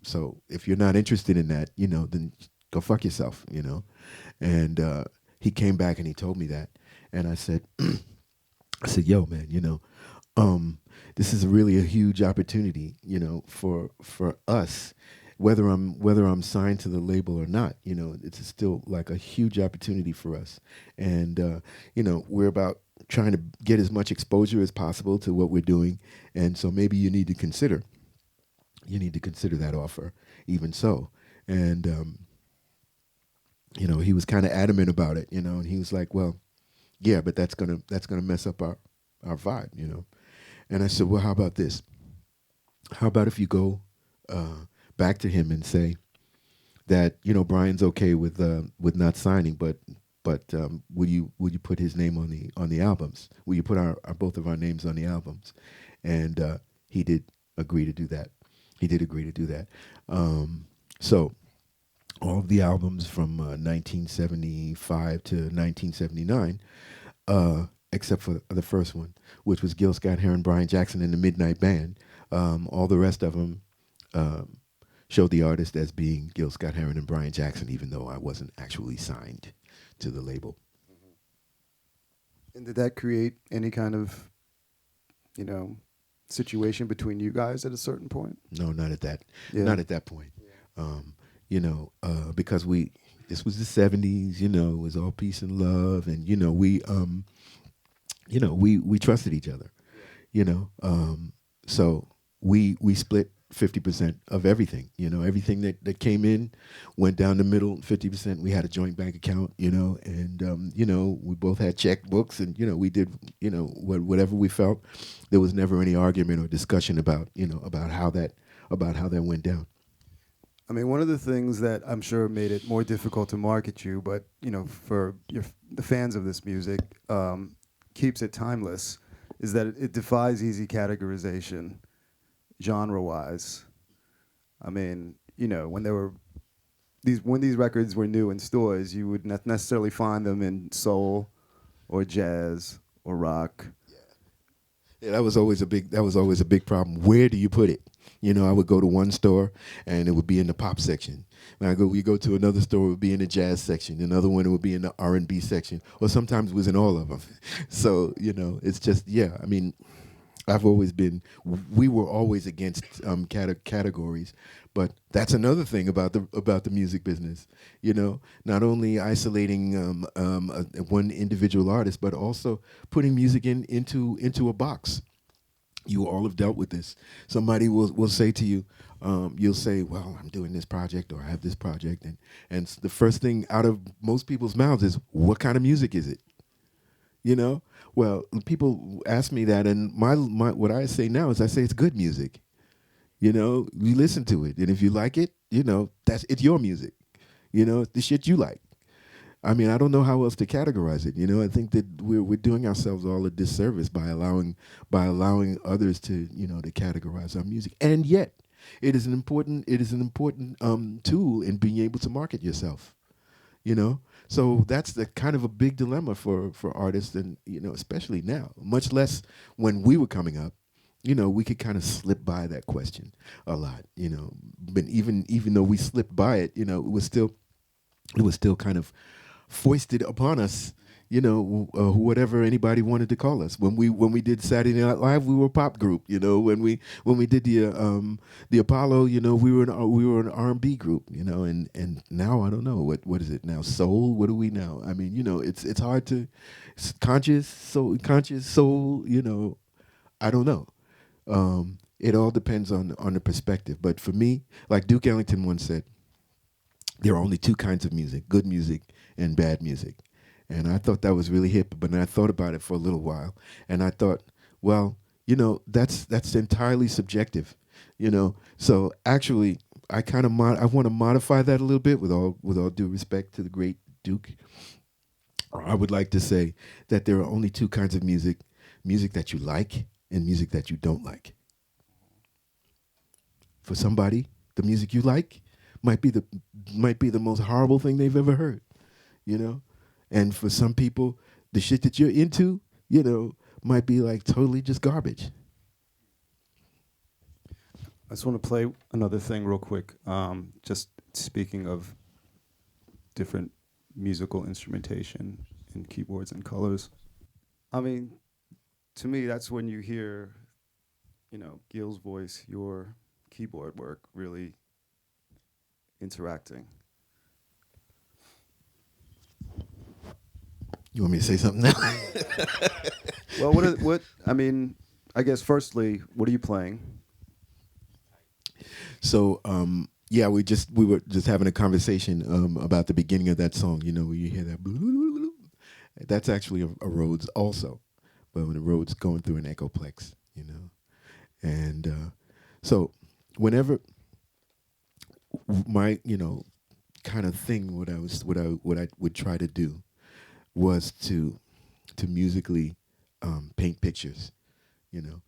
So if you're not interested in that, then go fuck yourself, And he came back and he told me that, and I said, "Yo, man, um, this is really a huge opportunity, for us." Whether I'm signed to the label or not, it's still like a huge opportunity for us, and we're about trying to get as much exposure as possible to what we're doing, and so maybe you need to consider that offer, even so. And he was kind of adamant about it, and he was like, "Well, yeah, but that's gonna mess up our vibe, And I said, "Well, how about this? How about if you go back to him and say that Brian's okay with not signing, but would you put his name on the albums? Will you put our both of our names on the albums?" And he did agree to do that. He did agree to do that. So all of the albums from 1975 to 1979, except for the first one, which was Gil Scott-Heron, Brian Jackson, and the Midnight Band. All the rest of them showed the artist as being Gil Scott-Heron and Brian Jackson, even though I wasn't actually signed to the label. and did that create any kind of, you know, situation between you guys at a certain point? No, not at that. Yeah. Not at that point. Because this was the '70s. It was all peace and love, and we trusted each other. So we split 50% of everything. Everything that came in went down the middle. 50% we had a joint bank account. And we both had checkbooks, and we did whatever we felt. There was never any argument or discussion about how that went down. I mean, one of the things that I'm sure made it more difficult to market you, but for the fans of this music, keeps it timeless, is that it defies easy categorization, genre-wise. I mean, when these records were new in stores, you would not necessarily find them in soul or jazz or rock. Yeah, that was always a big problem. Where do you put it? You know, I would go to one store and it would be in the pop section. When we go to another store, it would be in the jazz section. Another one, it would be in the R&B section, or sometimes it was in all of them. So, you know, it's just, yeah, I mean, I've always been, we were always against categories, but that's another thing about the music business. You know, not only isolating one individual artist, but also putting music into a box. You all have dealt with this. Somebody will say to you, you'll say, "Well, I'm doing this project, or I have this project," and the first thing out of most people's mouths is, "What kind of music is it?" You know, well, people ask me that, and my what I say now is I say it's good music. You know, you listen to it, and if you like it, you know, it's your music. You know, it's the shit you like. I mean, I don't know how else to categorize it. You know, I think that we're doing ourselves all a disservice by allowing others to, you know, to categorize our music, and yet it is an important tool in being able to market yourself. You know, so that's the kind of a big dilemma for artists, and you know, especially now, much less when we were coming up. You know, we could kind of slip by that question a lot. You know, but even though we slipped by it, you know, it was still kind of foisted upon us. You know, whatever anybody wanted to call us. When we did Saturday Night Live, we were a pop group. You know, when we did the Apollo, you know, we were an R&B group. You know, and now I don't know what is it now? Soul? What are we now? I mean, you know, it's hard to conscious soul. You know, I don't know. It all depends on the perspective. But for me, like Duke Ellington once said, there are only two kinds of music: good music and bad music. And I thought that was really hip, but then I thought about it for a little while, and I thought, well, you know, that's entirely subjective, you know. So actually, I want to modify that a little bit, with all due respect to the great Duke. I would like to say that there are only two kinds of music: music that you like and music that you don't like. For somebody, the music you like might be the most horrible thing they've ever heard, you know? And for some people, the shit that you're into, you know, might be like totally just garbage. I just want to play another thing real quick. Just speaking of different musical instrumentation in keyboards and colors. I mean, to me, that's when you hear, you know, Gil's voice, your keyboard work really interacting. You want me to say something now? Well, what I mean, I guess firstly, what are you playing? So, yeah, we were just having a conversation about the beginning of that song. You know, where you hear that, that's actually a Rhodes also, but when the Rhodes going through an echoplex, you know, and so whenever my, you know, kind of thing, what I would try to do was to musically paint pictures, you know.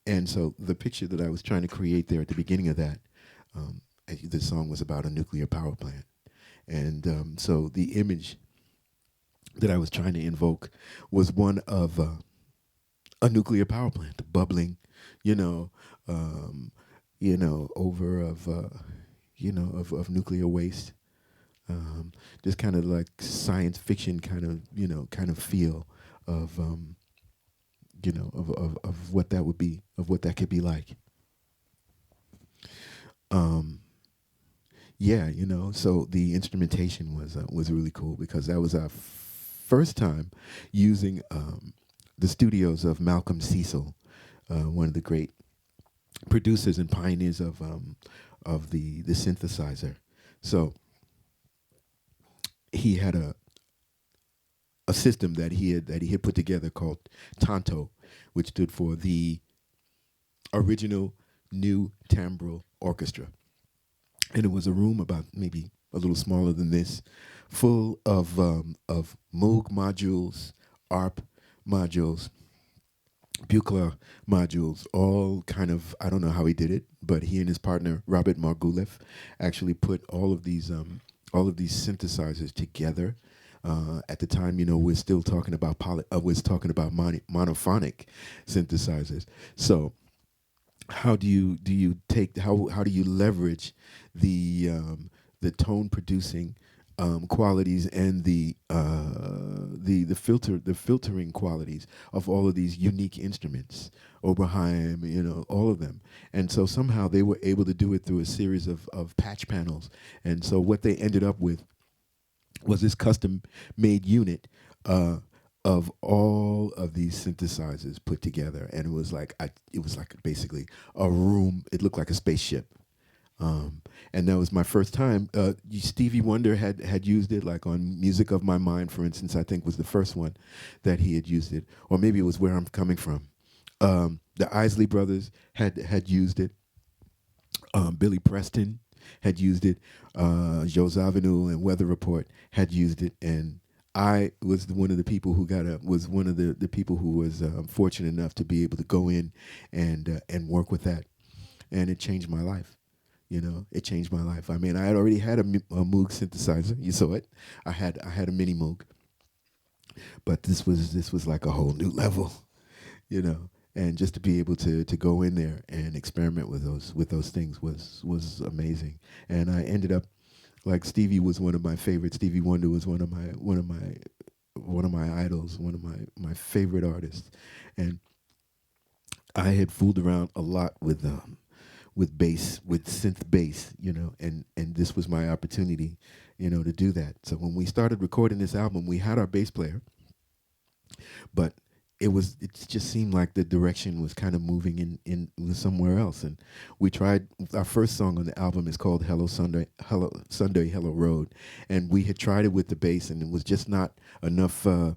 And so the picture that I was trying to create there at the beginning of that, the song was about a nuclear power plant. And so the image that I was trying to invoke was one of a nuclear power plant bubbling, you know, over of nuclear waste. Just kind of like science fiction kind of feel of of what that would be, of what that could be like. Yeah, you know, so the instrumentation was really cool because that was our first time using the studios of Malcolm Cecil, one of the great producers and pioneers of the synthesizer. So he had a system that he had put together called Tanto, which stood for the Original New Timbral Orchestra. And it was a room about maybe a little smaller than this, full of Moog modules, ARP modules, Buchla modules, all kind of, I don't know how he did it, but he and his partner Robert Marguleff actually put all of these synthesizers together At the time, we're still talking about monophonic synthesizers. So how do you leverage the tone producing qualities and the filtering qualities of all of these unique instruments, Oberheim, all of them. And so somehow they were able to do it through a series of patch panels. And so what they ended up with was this custom made unit of all of these synthesizers put together, and it was like basically a room. It looked like a spaceship. And that was my first time. Stevie Wonder had used it, like on "Music of My Mind," for instance. I think was the first one that he had used it, or maybe it was "Where I'm Coming From." The Isley Brothers had used it. Billy Preston had used it. Joe Zawinul and Weather Report had used it, and I was one of the people who was one of the people who was fortunate enough to be able to go in and work with that, and it changed my life. It changed my life. I mean, I had already had a Moog synthesizer. You saw it. I had a mini Moog, but this was like a whole new level, you know. And just to be able to go in there and experiment with those things was amazing. And I ended up, like, Stevie was one of my favorites. Stevie Wonder was one of my idols, one of my favorite artists. And I had fooled around a lot with bass, with synth bass, and this was my opportunity, to do that. So when we started recording this album, we had our bass player, but it just seemed like the direction was kind of moving in somewhere else. And we tried, our first song on the album is called Hello Sunday, Hello Road. And we had tried it with the bass, and it was just not enough, I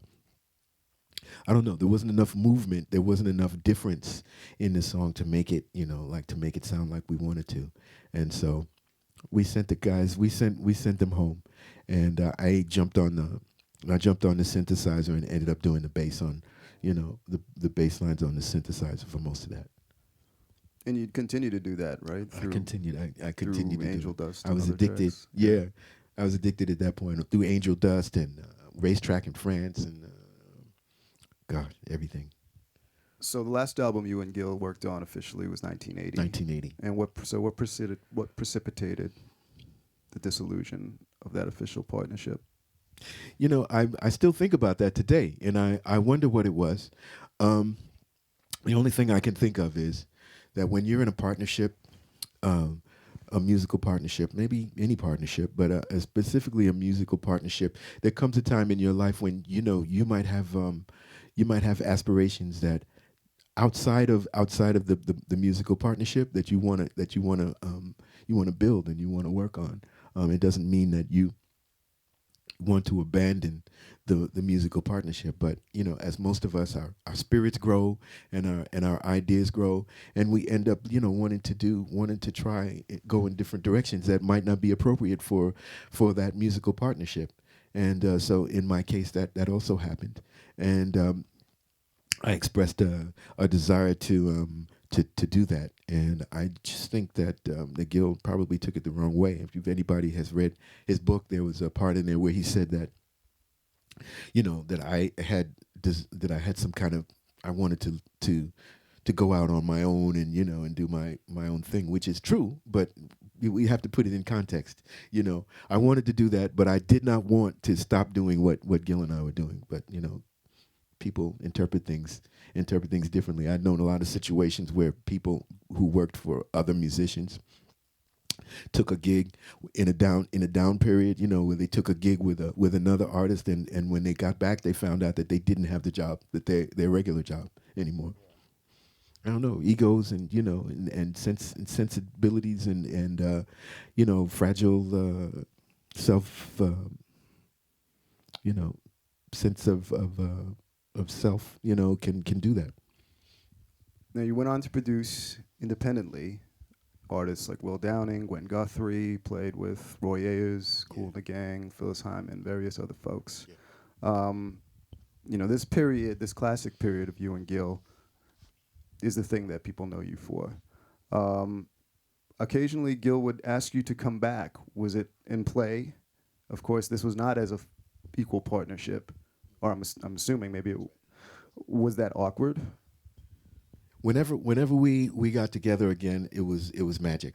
don't know, there wasn't enough movement, there wasn't enough difference in the song to make it, to make it sound like we wanted to. And so we sent the guys, we sent them home, and I jumped on the synthesizer and ended up doing the bass on, the bass lines on the synthesizer for most of that. And you'd continue to do that, right? I continued to Angel do it. Dust. I was addicted. Tracks. Yeah, I was addicted at that point through Angel Dust and Racetrack in France and God, everything. So the last album you and Gil worked on officially was 1980. 1980. And what precipitated the dissolution of that official partnership? I still think about that today, and I wonder what it was. The only thing I can think of is that when you're in a partnership, a musical partnership, maybe any partnership, but specifically a musical partnership, there comes a time in your life when you might have aspirations that outside of the musical partnership that you want to build and you want to work on. It doesn't mean that you want to abandon the musical partnership, but as most of us, our spirits grow and our ideas grow, and we end up wanting to try go in different directions that might not be appropriate for that musical partnership. And so in my case, that also happened, and I expressed a desire to do that, and I just think that that Gil probably took it the wrong way. If anybody has read his book, there was a part in there where he said that that I had some kind of, I wanted to go out on my own and and do my own thing, which is true, but we have to put it in context. I wanted to do that, but I did not want to stop doing what Gil and I were doing. But people interpret things differently. I've known a lot of situations where people who worked for other musicians took a gig in a down period, where they took a gig with another artist, and when they got back, they found out that they didn't have the job, that their regular job anymore. I don't know, egos and and sensibilities and fragile self sense of self can do that. Now you went on to produce independently artists like Will Downing, Gwen Guthrie, played with Roy Ayers, Kool and the Gang, Phyllis Hyman, various other folks. Yeah. This classic period of you and Gil is the thing that people know you for. Occasionally, Gil would ask you to come back. Was it in play? Of course, this was not as a equal partnership, or I'm assuming maybe was that awkward? Whenever we got together again, it was magic.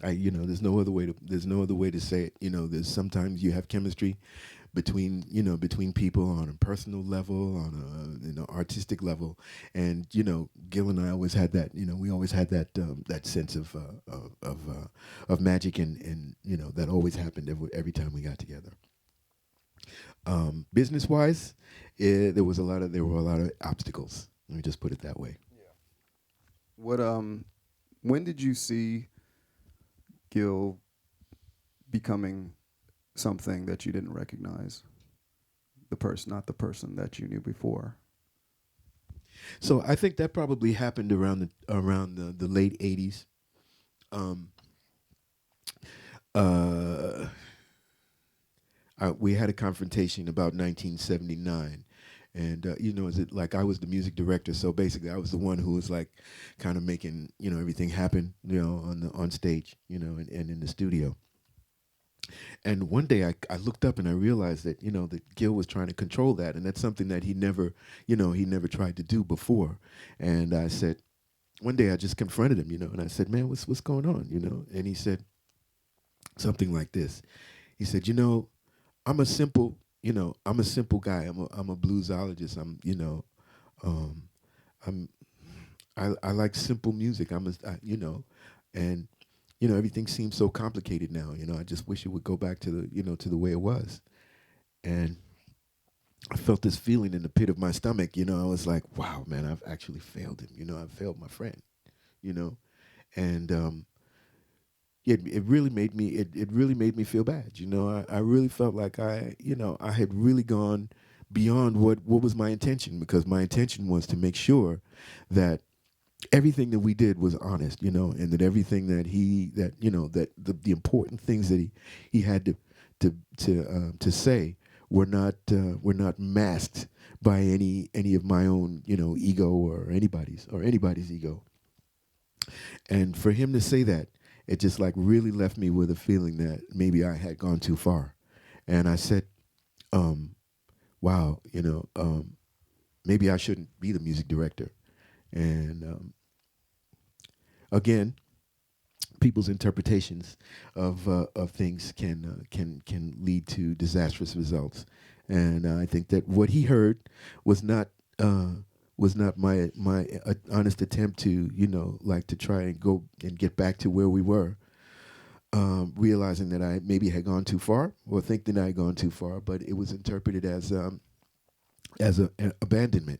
There's no other way to say it. There's sometimes you have chemistry between people on a personal level, on a artistic level, and Gil and I always had that. We always had that sense of magic, and that always happened every time we got together. Business wise, there were a lot of obstacles. Let me just put it that way. What when did you see Gil becoming something that you didn't recognize? The person, not the person that you knew before. So I think that probably happened around the late '80s. Um, uh, we had a confrontation about 1979, and is it like I was the music director, so basically I was the one who was like kind of making everything happen, on stage, and in the studio. And one day I looked up and I realized that that Gil was trying to control that, and that's something that he never tried to do before. And I said, one day I just confronted him, and I said, man, what's going on, And he said something like this. He said, I'm a simple guy. I'm a bluesologist. Um, I'm I like simple music. And everything seems so complicated now. I just wish it would go back to the way it was. And I felt this feeling in the pit of my stomach. I was like, wow, man, I've actually failed him. I've failed my friend. You know, and it really made me feel bad. I really felt like I had really gone beyond what was my intention, because my intention was to make sure that everything that we did was honest, and that everything that the important things that he had to say were not masked by any of my own ego, or anybody's ego. And for him to say that, it just like really left me with a feeling that maybe I had gone too far. And I said, wow, maybe I shouldn't be the music director. And again, people's interpretations of things can lead to disastrous results. And I think that what he heard was not uh, was not my honest attempt to like to try and go and get back to where we were. Realizing that I maybe had gone too far, or thinking I had gone too far, but it was interpreted as abandonment.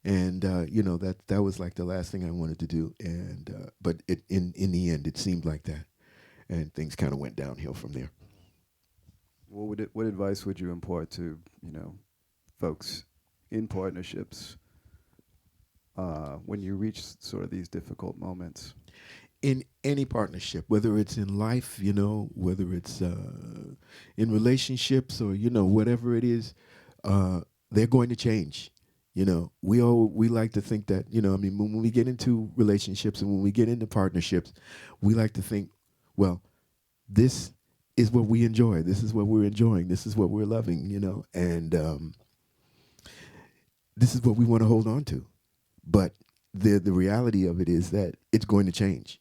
And that was like the last thing I wanted to do. And but in the end, it seemed like that, and things kind of went downhill from there. What advice would you impart to folks in partnerships when you reach sort of these difficult moments? In any partnership, whether it's in life, whether it's in relationships, or whatever it is, they're going to change. We like to think that I mean, when we get into relationships and when we get into partnerships, we like to think, well, this is what we enjoy. This is what we're enjoying. This is what we're loving. And this is what we want to hold on to. But the reality of it is that it's going to change.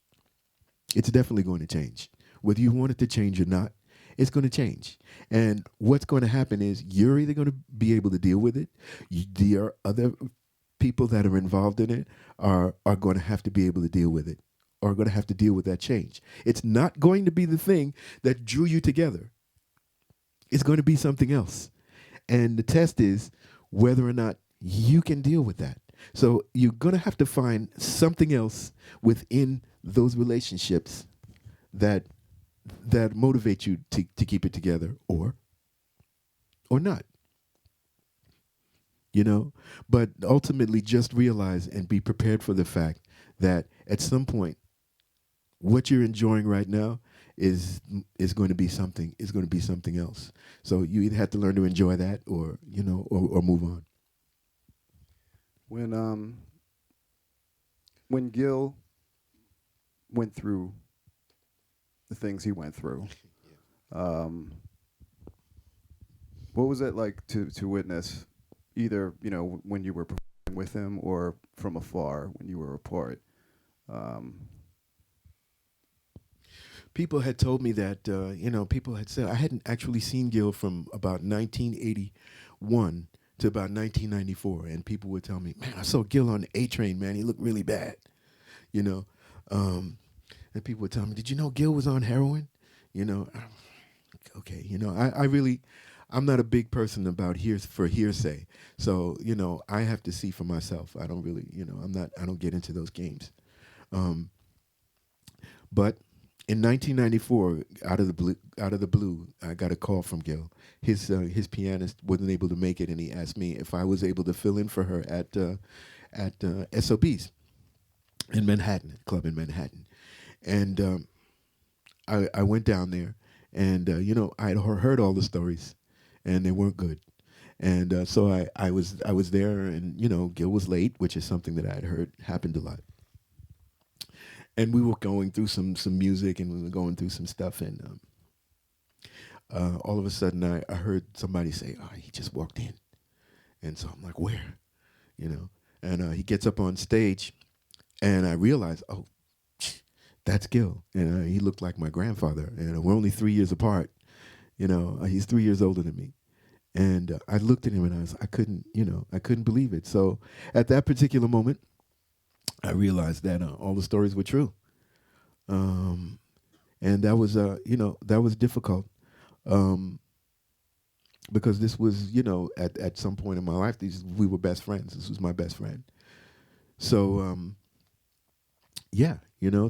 It's definitely going to change. Whether you want it to change or not, it's going to change. And what's going to happen is you're either going to be able to deal with it. The other people that are involved in it are going to have to be able to deal with it, or are going to have to deal with that change. It's not going to be the thing that drew you together. It's going to be something else. And the test is whether or not you can deal with that. So you're going to have to find something else within those relationships that motivate you to keep it together, or not. But ultimately just realize and be prepared for the fact that at some point what you're enjoying right now is going to be something else. So you either have to learn to enjoy that, or move on. When when Gil went through the things he went through, um, What was it like to witness, either when you were performing with him or from afar when you were apart? Um, People had told me that, people had said I hadn't actually seen Gil from about 1981 to about 1994, and people would tell me, "Man, I saw Gil on the A Train. Man, he looked really bad," you know. Um, and people would tell me, "Did you know Gil was on heroin?" You know, okay, I really, I'm not a big person about hearsay, so I have to see for myself. I don't really, I don't get into those games. Um, But in 1994, out of the blue, I got a call from Gil. His pianist wasn't able to make it, and he asked me if I was able to fill in for her at SOB's in Manhattan, a club in Manhattan. And I went down there, and I had heard all the stories, and they weren't good. And so I was there, and Gil was late, which is something that I had heard happened a lot. And we were going through some music, and we were going through some stuff, and all of a sudden I heard somebody say, "Oh, he just walked in," and so I'm like, "Where?" And he gets up on stage, and I realize, oh, that's Gil, and he looked like my grandfather, and we're only 3 years apart. He's 3 years older than me. And I looked at him, and I couldn't believe it. So at that particular moment, I realized that all the stories were true. Um, and that was difficult, um, because this was, at some point in my life, we were best friends. This was my best friend. So, yeah,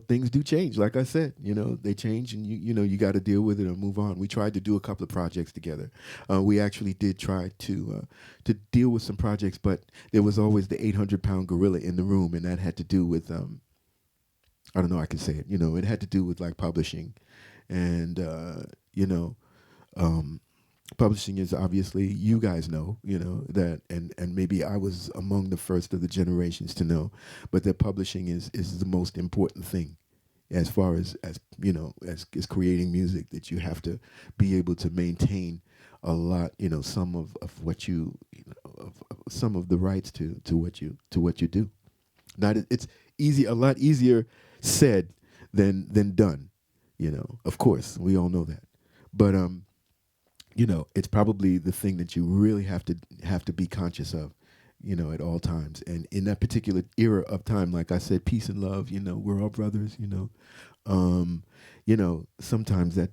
things do change. Like I said, they change, and you got to deal with it and move on. We tried to do a couple of projects together. We actually did try to deal with some projects, but there was always the 800-pound gorilla in the room, and that had to do with I don't know, I can say it. It had to do with like publishing, and you know, um, publishing is obviously, you guys know, that, and maybe I was among the first of the generations to know, but that publishing is the most important thing, as far as as creating music, that you have to be able to maintain a lot, some of what of some of the rights to what you do. Not It's easy, a lot easier said than done. Of course, we all know that, but it's probably the thing that you really have to be conscious of, at all times. And in that particular era of time, like I said, peace and love. We're all brothers. Um, sometimes that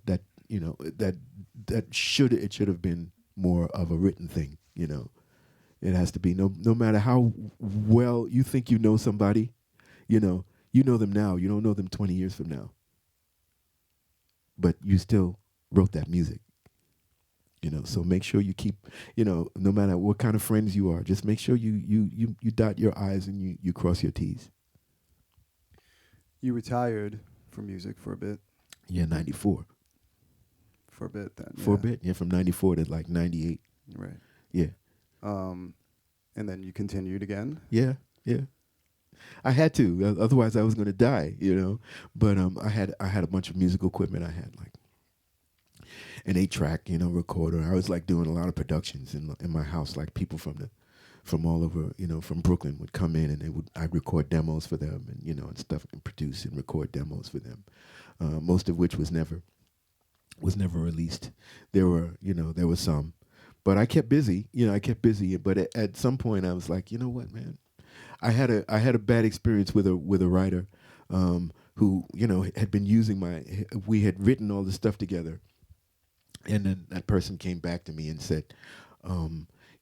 should have been more of a written thing. It has to be, no matter how well you think you know somebody, you know you know them now. You don't know them 20 years from now, but you still wrote that music. So make sure you keep, no matter what kind of friends you are, just make sure you dot your I's and you cross your T's. you retired from music for a bit. Yeah, 94. For a bit then. For a Yeah. bit, yeah, from 94 to like 98. Right. Yeah, And then you continued again. yeah, yeah. I had to, otherwise I was going to die, But I had a bunch of musical equipment. I had like an 8-track, recorder. I was like doing a lot of productions in my house. Like people from all over, from Brooklyn would come in, and I'd record demos for them, and stuff, and produce and record demos for them. Most of which was never released. There was some, but I kept busy. I kept busy. But at some point, I was like, you know what, man? I had a bad experience with a writer, who had been using we had written all this stuff together, and then that person came back to me and said,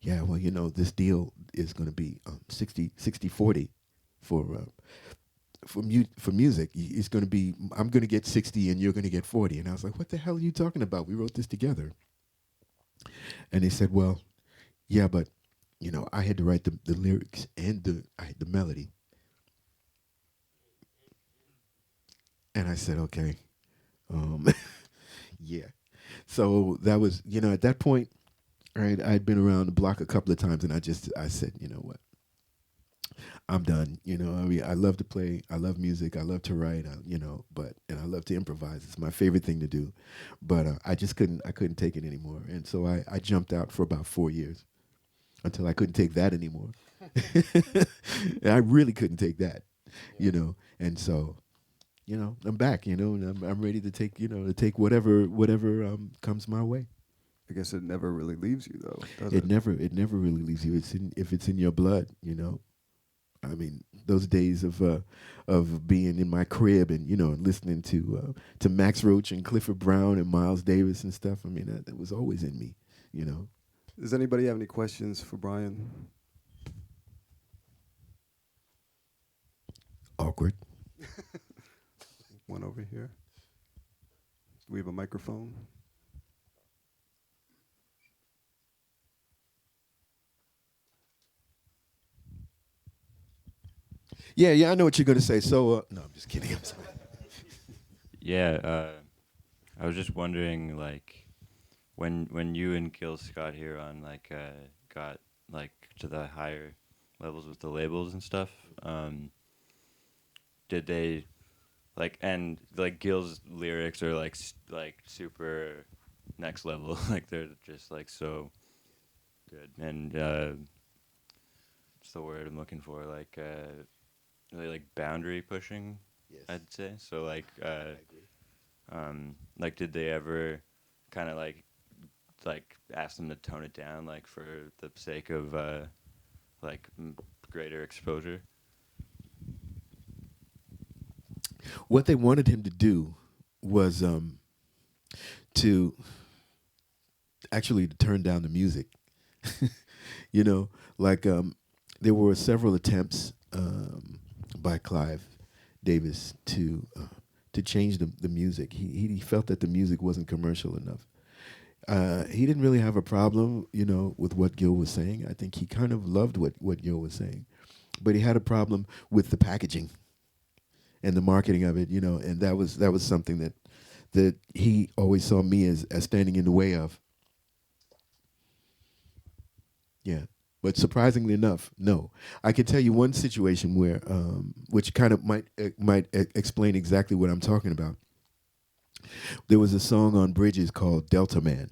yeah, well, this deal is going to be 60-40 for music. It's going to be, I'm going to get 60 and you're going to get 40. And I was like, what the hell are you talking about? We wrote this together. And they said, well, yeah, but I had to write the lyrics and the melody. And I said, okay, um, yeah. So that was, at that point, right, I'd been around the block a couple of times, and I said, you know what? I'm done. You know, I mean, I love to play, I love music, I love to write, you know, and I love to improvise. It's my favorite thing to do, but I just I couldn't take it anymore, and so I jumped out for about 4 years until I couldn't take that anymore, and I really couldn't take that, you know, and so. You know, I'm back. You know, and I'm ready to take. You know, to take whatever comes my way. I guess it never really leaves you, though, does It it? never really leaves you. It's in if it's in your blood. You know, I mean, those days of being in my crib and listening to Max Roach and Clifford Brown and Miles Davis and stuff. I mean, that was always in me. You know, Does anybody have any questions for Brian? awkward. One over here. Do we have a microphone? Yeah, I know what you're gonna say. So no, I'm just kidding. I'm sorry. Yeah, I was just wondering, like, when you and Gil Scott-Heron got like to the higher levels with the labels and stuff, did they and Gil's lyrics are like super next level, like they're just like so good, and what's the word I'm looking for, really like boundary pushing, Yes, I'd say. So I agree. did they ever kind of ask them to tone it down, like for the sake of greater exposure? What they wanted him to do was to actually to turn down the music. you know, like there were several attempts by Clive Davis to change the music. He felt that the music wasn't commercial enough. He didn't really have a problem, with what Gil was saying. I think he kind of loved what Gil was saying, but he had a problem with the packaging and the marketing of it, and that was something that he always saw me as standing in the way of. Yeah. But surprisingly enough, no. I can tell you one situation where, which kind of might explain exactly what I'm talking about. There was a song on Bridges called Delta Man,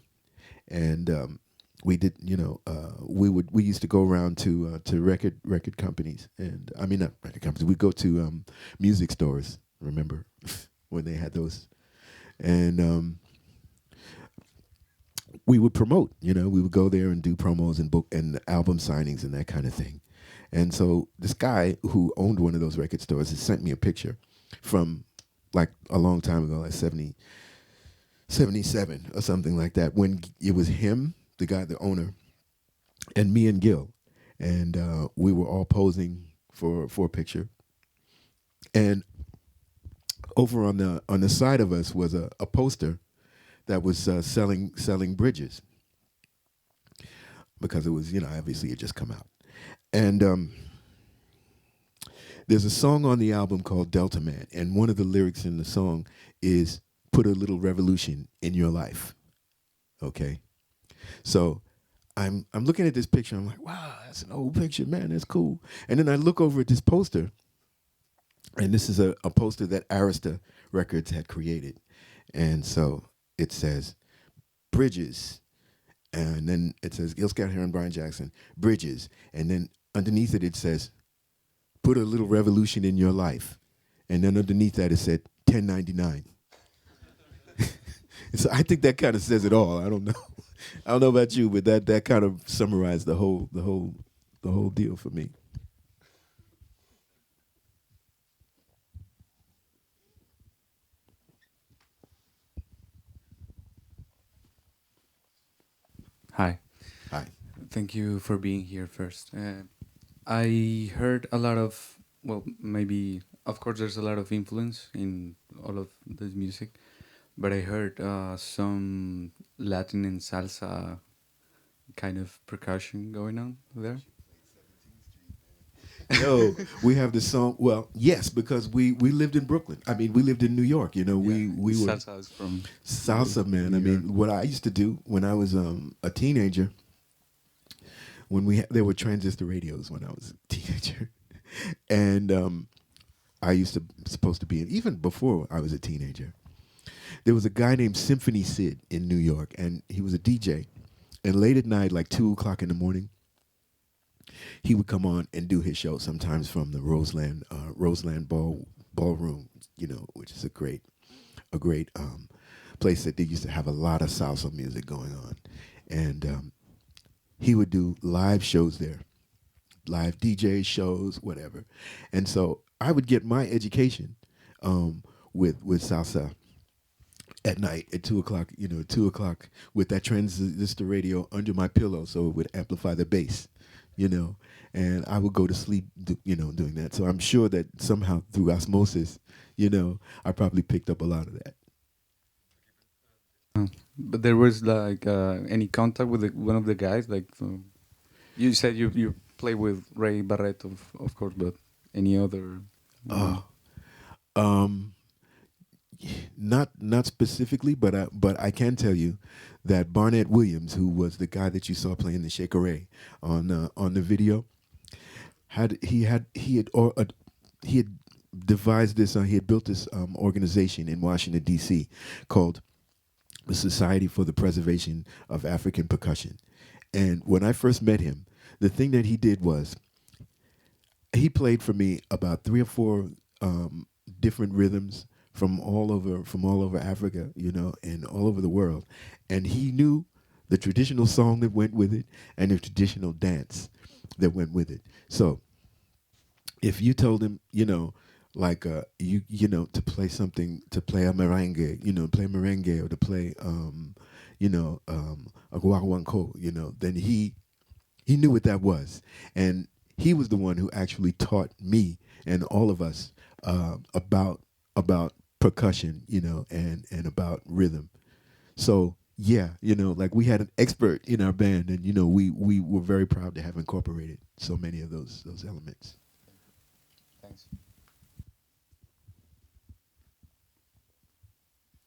and we did, we used to go around to record companies, and I mean not record companies. We go to music stores. Remember when they had those, and we would promote. We would go there and do promos and book and album signings and that kind of thing. And so this guy who owned one of those record stores has sent me a picture from like a long time ago, like 77 or something like that, when it was him, the guy, the owner, and me and Gil, and we were all posing for a picture. And over on the side of us was a poster that was selling Bridges, because it was, obviously it just come out. And there's a song on the album called Delta Man, and one of the lyrics in the song is "Put a little revolution in your life." Okay, so I'm looking at this picture. I'm like, wow, that's an old picture, man. That's cool. And then I look over at this poster, and this is a poster that Arista Records had created, and so it says Bridges, and then it says Gil Scott-Heron, Brian Jackson, Bridges, and then underneath it says, "Put a little revolution in your life," and then underneath that it said 1099. So I think that kind of says it all. I don't know. I don't know about you, but that kind of summarized the whole deal for me. Hi. Hi. Thank you for being here first. I heard a lot of, well, maybe, of course, there's a lot of influence in all of this music, but I heard some Latin and salsa kind of percussion going on there. No, we have the song. Well, yes, because we lived in Brooklyn. I mean, we lived in New York. We were Salsa is from salsa, man. I New York. mean, what I used to do when I was a teenager, when there were transistor radios when I was a teenager, And I used to supposed to be in, even before I was a teenager. There was a guy named Symphony Sid in New York, and he was a DJ. And late at night, like 2 o'clock in the morning, he would come on and do his show. Sometimes from the Roseland Ballroom, which is a great place that they used to have a lot of salsa music going on, and he would do live shows there, live DJ shows, whatever. And so I would get my education with salsa at night at 2 o'clock, 2 o'clock with that transistor radio under my pillow so it would amplify the bass, and I would go to sleep, doing that. So I'm sure that somehow through osmosis, I probably picked up a lot of that. But there was like any contact with one of the guys? Like you said, you play with Ray Barrett, of course, but any other? Not specifically, but I can tell you that Barnett Williams, who was the guy that you saw playing the Shakeré on the video, he had devised this. He had built this organization in Washington D.C. called the Society for the Preservation of African Percussion. And when I first met him, the thing that he did was he played for me about 3 or 4 different rhythms from all over Africa, and all over the world. And he knew the traditional song that went with it and the traditional dance that went with it. So if you told him, like to play something, to play a merengue, play merengue, or to play a guaguancó, then he knew what that was. And he was the one who actually taught me and all of us about percussion, and about rhythm. So yeah, like we had an expert in our band, and we were very proud to have incorporated so many of those elements. Thanks.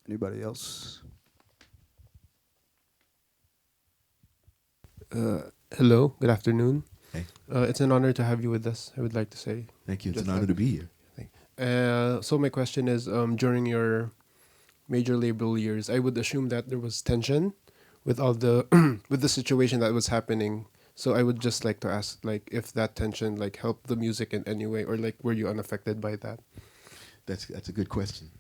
Anybody else? Hello, good afternoon. Hey. It's an honor to have you with us, I would like to say. Thank you. It's Just an honor that. to be here. So my question is, during your major label years, I would assume that there was tension with all the with the situation that was happening. So I would just like to ask, like, if that tension like helped the music in any way, or like were you unaffected by that? That's a good question.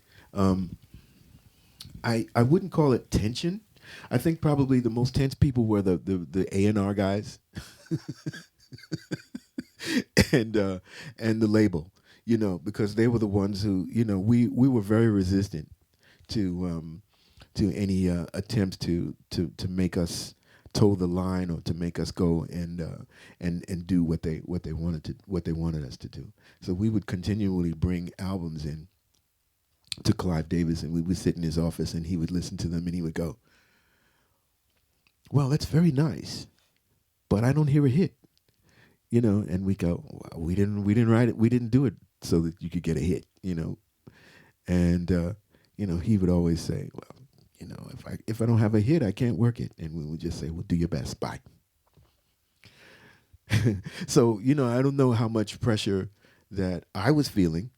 I wouldn't call it tension. I think probably the most tense people were the A&R guys and the label, because they were the ones who, we were very resistant to any attempts to make us toe the line, or to make us go and do what they wanted us to do. So we would continually bring albums in to Clive Davis, and we would sit in his office, and he would listen to them, and he would go, "Well, that's very nice, but I don't hear a hit," and we go, well, "We didn't write it, we didn't do it so that you could get a hit," and he would always say, "Well, if I don't have a hit, I can't work it," and we would just say, "Well, do your best, bye." So I don't know how much pressure that I was feeling.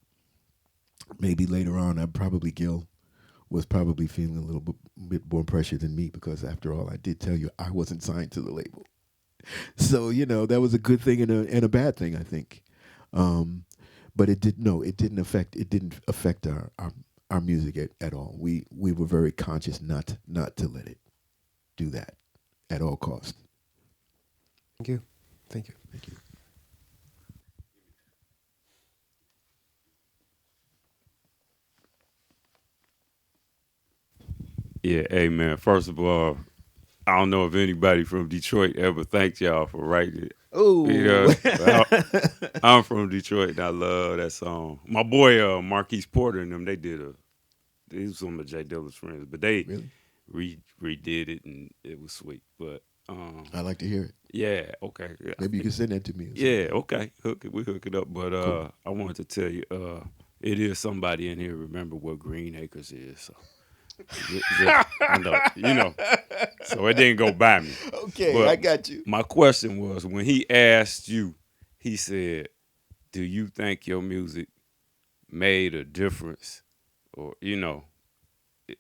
Maybe later on, Gil was probably feeling a little bit more pressure than me, because after all, I did tell you I wasn't signed to the label. So that was a good thing and a bad thing, I think. But it didn't affect our music at all. We were very conscious not to let it do that at all costs. Thank you. Thank you. Thank you. Yeah, hey man. First of all, I don't know if anybody from Detroit ever thanked y'all for writing it. Oh, I'm from Detroit and I love that song. My boy Marquise Porter and them, they was some of Jay Dilla's friends, but they really? redid it and it was sweet. But I like to hear it. yeah, okay. Yeah, Maybe you can send that to me. Yeah, okay. We hook it up. But Cool. I wanted to tell you, it is somebody in here remember what Green Acres is. So. I know, so it didn't go by me. Okay, But I got you. my question was, when he asked you, he said, do you think your music made a difference, or in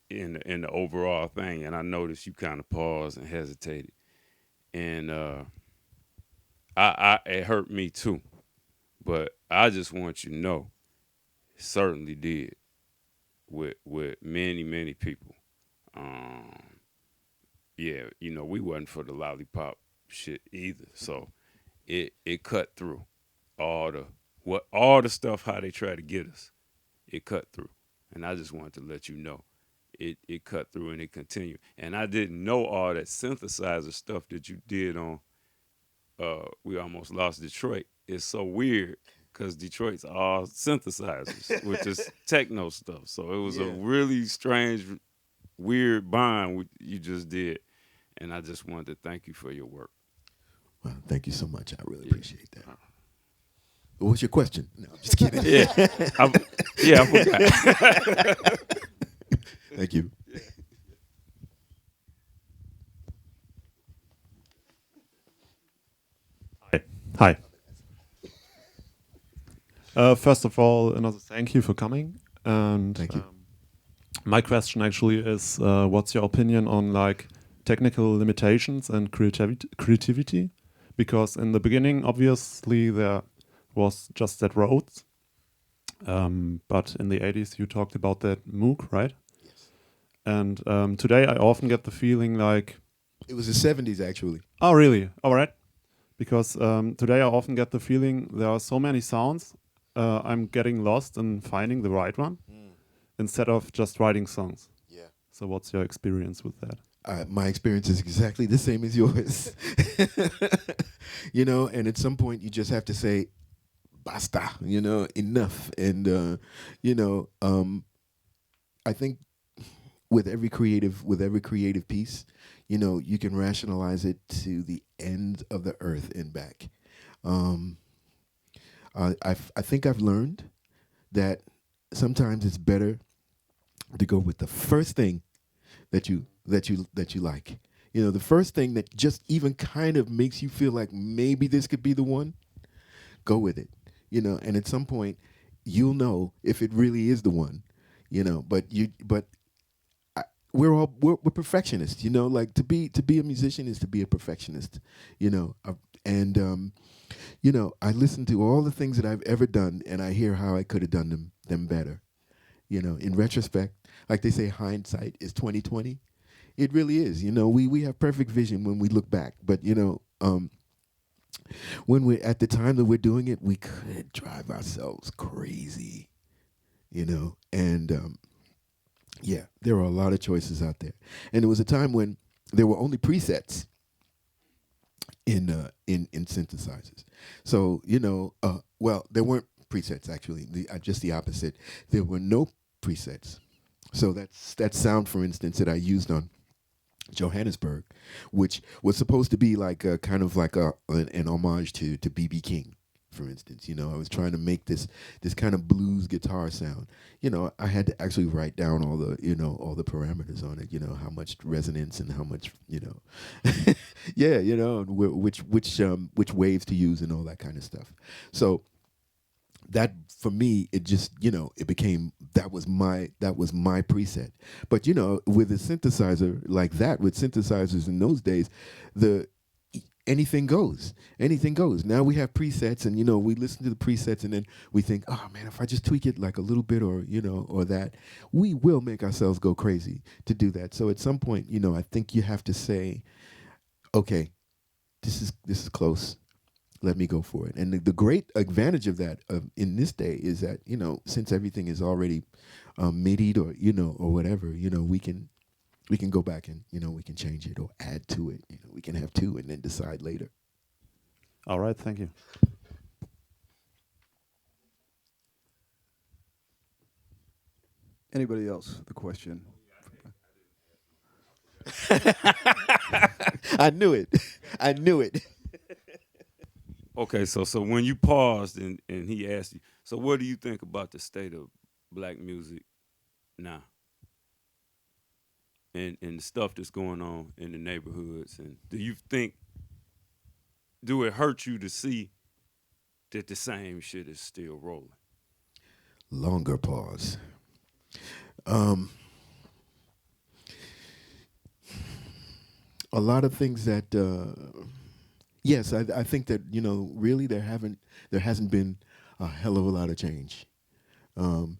the overall thing? And I noticed you kind of paused and hesitated, and I it hurt me too. But I just want you to know, it certainly did with many people. Um, yeah, we wasn't for the lollipop shit either. So it cut through all the stuff how they try to get us. It cut through, and I just wanted to let you know it cut through and it continued. And I didn't know all that synthesizer stuff that you did on. We almost lost Detroit. It's so weird because Detroit's all synthesizers, which is techno stuff. So it was a really strange, weird bond you just did. And I just wanted to thank you for your work. Well, thank you so much. I really appreciate that. What's your question? No, I'm just kidding. I forgot. Thank you. Hi. First of all, another thank you for coming. And Thank you. my question actually is, what's your opinion on like technical limitations and creativity? Because in the beginning, obviously, there was just that Rhodes. But in the 80s, you talked about that Moog, right? Yes. And today, I often get the feeling like, It was the 70s, actually. oh, really? All right. Because today I often get the feeling there are so many sounds, I'm getting lost in finding the right one instead of just writing songs. Yeah. So what's your experience with that? My experience is exactly the same as yours. And at some point you just have to say, basta, enough. And, I think with every creative piece, you can rationalize it to the end of the earth and back. I think I've learned that sometimes it's better to go with the first thing that you like. The first thing that just even kind of makes you feel like maybe this could be the one. Go with it. And at some point you'll know if it really is the one. But we're perfectionists. Like to be a musician is to be a perfectionist. And I listen to all the things that I've ever done, and I hear how I could have done them better. In retrospect, like they say, hindsight is 20/20. It really is. We have perfect vision when we look back, but when we're at the time that we're doing it, we could drive ourselves crazy. And yeah, there are a lot of choices out there, and there was a time when there were only presets in synthesizers. So well, there weren't presets actually. Just the opposite. There were no presets. So that sound, for instance, that I used on Johannesburg, which was supposed to be like a kind of like an homage to BB King, for instance. I was trying to make this kind of blues guitar sound. I had to actually write down all the parameters on it. How much resonance and how much yeah, which waves to use and all that kind of stuff. So that for me, it just it became that was my preset. But with a synthesizer like that, with synthesizers in those days, anything goes. Now we have presets, and we listen to the presets, and then we think, oh man, if I just tweak it like a little bit, or or that, we will make ourselves go crazy to do that. So at some point, I think you have to say, okay, this is close. Let me go for it. And the great advantage of that in this day is that since everything is already MIDI'd or or whatever, we can go back and we can change it or add to it. We can have two and then decide later. All right, thank you. Anybody else? The question. I knew it. I knew it. Okay, so when you paused and he asked you, so what do you think about the state of black music now? And the stuff that's going on in the neighborhoods, and do it hurt you to see that the same shit is still rolling? Longer pause. A lot of things that yes, I think that really there hasn't been a hell of a lot of change, and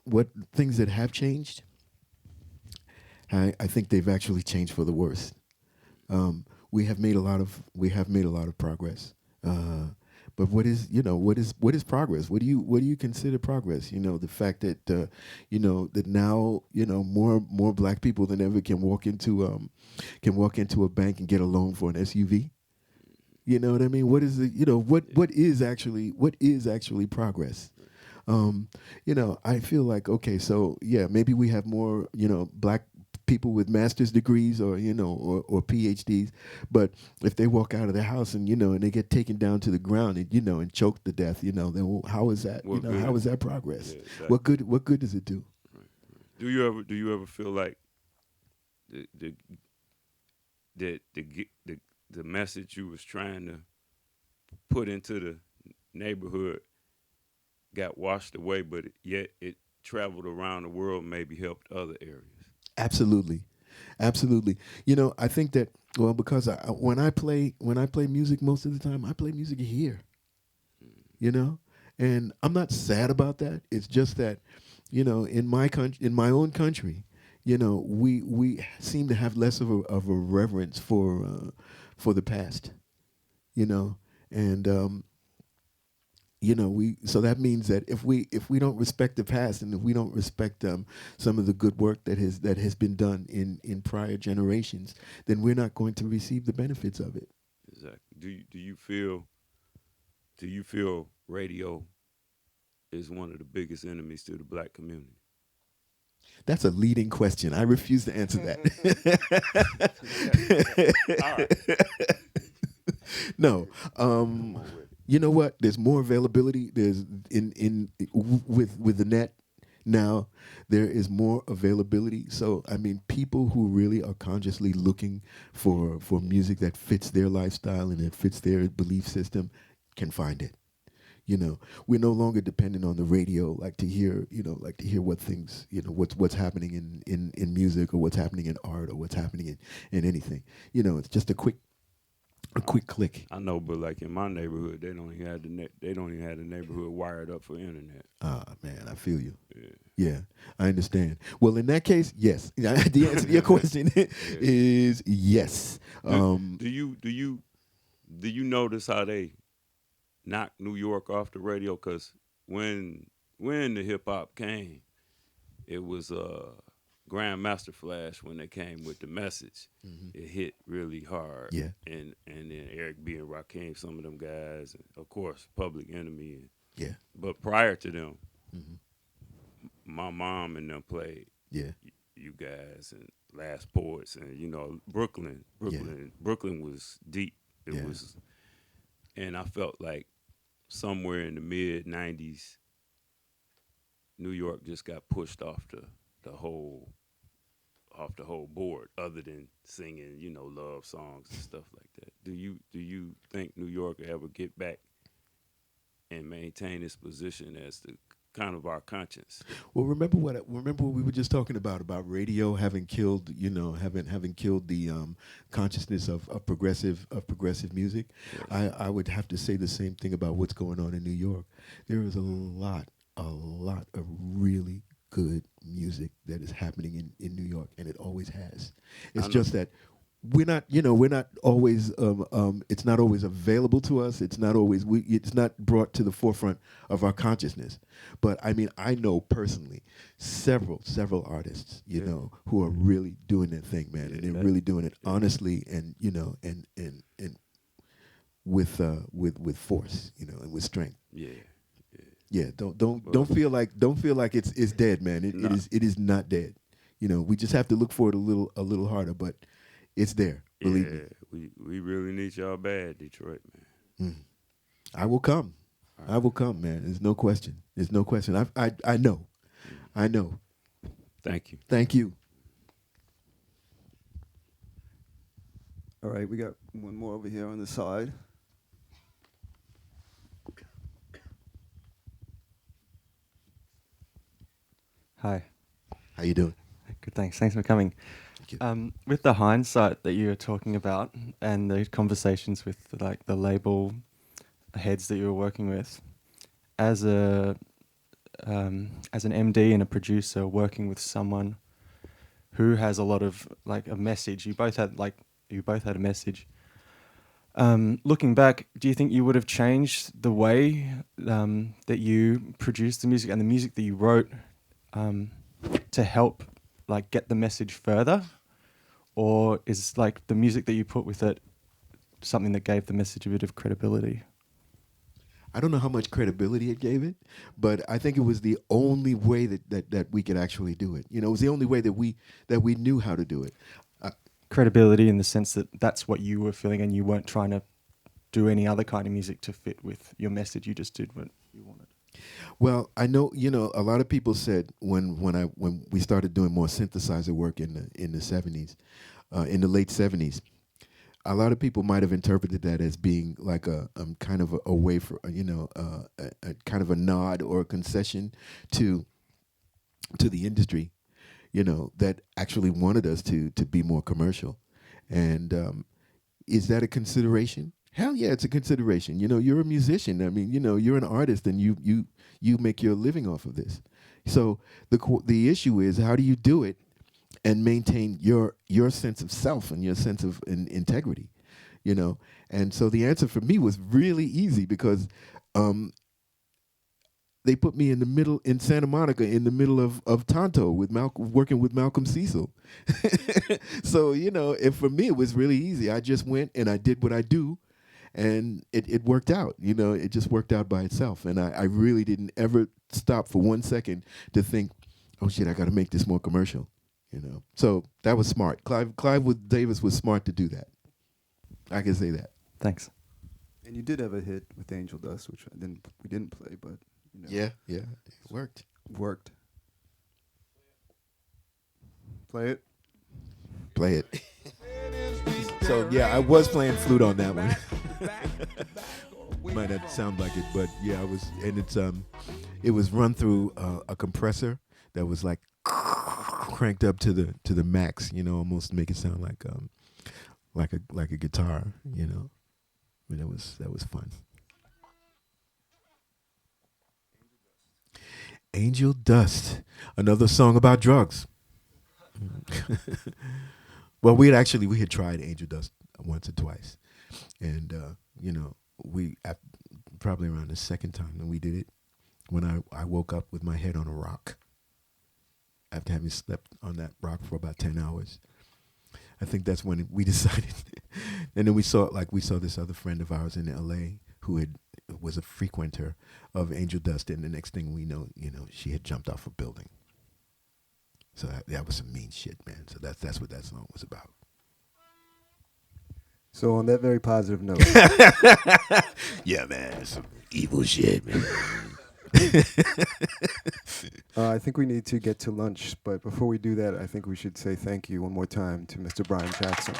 what things that have changed, I think they've actually changed for the worse. We have made a lot of progress. But what is progress? What do you consider progress? The fact that that now more black people than ever can walk into a bank and get a loan for an SUV. You know what I mean? What is what is actually progress? I feel like, okay, so yeah, maybe we have more, black people with master's degrees or or PhDs, but if they walk out of their house and and they get taken down to the ground and and choked to death, then how is that? How is that progress? Yeah, exactly. What good does it do? Do you ever feel like the the message you was trying to put into the neighborhood got washed away, but yet it traveled around the world, maybe helped other areas? Absolutely. I think that, well, because when I play music, most of the time I play music here, and I'm not sad about that. It's just that, in my own country, we seem to have less of a reverence for the past, and so that means that if we don't respect the past, and if we don't respect some of the good work that has been done in prior generations, then we're not going to receive the benefits of it. Exactly. Do you feel radio is one of the biggest enemies to the black community? That's a leading question. I refuse to answer that. All right. No. You know what? There's more availability. There's with the net now. There is more availability. So I mean, people who really are consciously looking for music that fits their lifestyle and that fits their belief system can find it. We're no longer dependent on the radio, like to hear what things, what's happening in music, or what's happening in art, or what's happening in anything. It's just a quick click. I know, but like in my neighborhood, they don't even have the neighborhood wired up for internet. Ah, man, I feel you. Yeah, I understand. Well, in that case, yes. The answer to your question is yes. Do you notice how they knocked New York off the radio? Because when the hip hop came, it was Grandmaster Flash when they came with the message. Mm-hmm. It hit really hard. Yeah. And then Eric B and Rakim, some of them guys, and of course Public Enemy. Yeah. But prior to them, Mm-hmm. my mom and them played. Yeah. You guys and Last Poets, and Brooklyn was deep. It was, and I felt like somewhere in the mid '90s, New York just got pushed off the whole board, other than singing, love songs and stuff like that. Do you think New York will ever get back and maintain its position as the kind of our conscience? Well, remember what we were just talking about radio having killed, having killed the consciousness of progressive music. Yes. I would have to say the same thing about what's going on in New York. There is a lot of really good music that is happening in New York, and it always has. It's just that we're not always it's not always available to us. It's not brought to the forefront of our consciousness. But I mean, I know personally several artists, who are really doing their thing, man, and they're really doing it honestly, and and with force, and with strength. Yeah. Don't feel like it's dead, man. It is not dead. We just have to look for it a little harder, but it's there. Believe me. We really need y'all bad, Detroit, man. I will come. Right. I will come, man. There's no question. I know. I know. Thank you. Thank you. All right, we got one more over here on the side. Hi. How you doing? Good, thanks. Thanks for coming. Thank you. With the hindsight that you were talking about and the conversations with like the label heads that you were working with, as an MD and a producer working with someone who has a lot of like a message, you both had a message. Looking back, do you think you would have changed the way that you produced the music and the music that you wrote to help like get the message further, or is like the music that you put with it something that gave the message a bit of credibility? I don't know how much credibility it gave it, but I think it was the only way that we could actually do it. You know, it was the only way that we knew how to do it. Credibility in the sense that that's what you were feeling and you weren't trying to do any other kind of music to fit with your message. You just did what you wanted. Well, I know, you know, a lot of people said when we started doing more synthesizer work in the 70s, in the late 70s, a lot of people might have interpreted that as being like a kind of a way for, you know, a kind of a nod or a concession to the industry, you know, that actually wanted us to be more commercial. And is that a consideration? Hell yeah, it's a consideration. You know, you're a musician. I mean, you know, you're an artist, and you make your living off of this. So the issue is, how do you do it and maintain your sense of self and your sense of integrity? You know, and so the answer for me was really easy, because they put me in the middle, in Santa Monica, in the middle of Tonto with working with Malcolm Cecil. So, you know, for me it was really easy. I just went and I did what I do, and it worked out. You know, it just worked out by itself. And I really didn't ever stop for 1 second to think, oh shit, I got to make this more commercial. You know, so that was smart. Clive Davis was smart to do that. I can say that. Thanks. And you did have a hit with Angel Dust, which we didn't play, but you know, Yeah, it worked. worked. Play it. Play it. So yeah, I was playing flute on that one. Might not sound like it, but yeah, I was, and it was run through a compressor that was like cranked up to the max, you know, almost to make it sound like a guitar, you know. I mean, that was fun. Angel Dust, another song about drugs. Well, we had tried Angel Dust once or twice, and you know, probably around the second time that we did it, when I woke up with my head on a rock after having slept on that rock for about 10 hours. I think that's when we decided. And then we saw this other friend of ours in LA who was a frequenter of Angel Dust, and the next thing we know, you know, she had jumped off a building. So that was some mean shit, man. So that's what that song was about. So on that very positive note, Yeah, man, some evil shit, man. I think we need to get to lunch. But before we do that, I think we should say thank you one more time to Mr. Brian Jackson.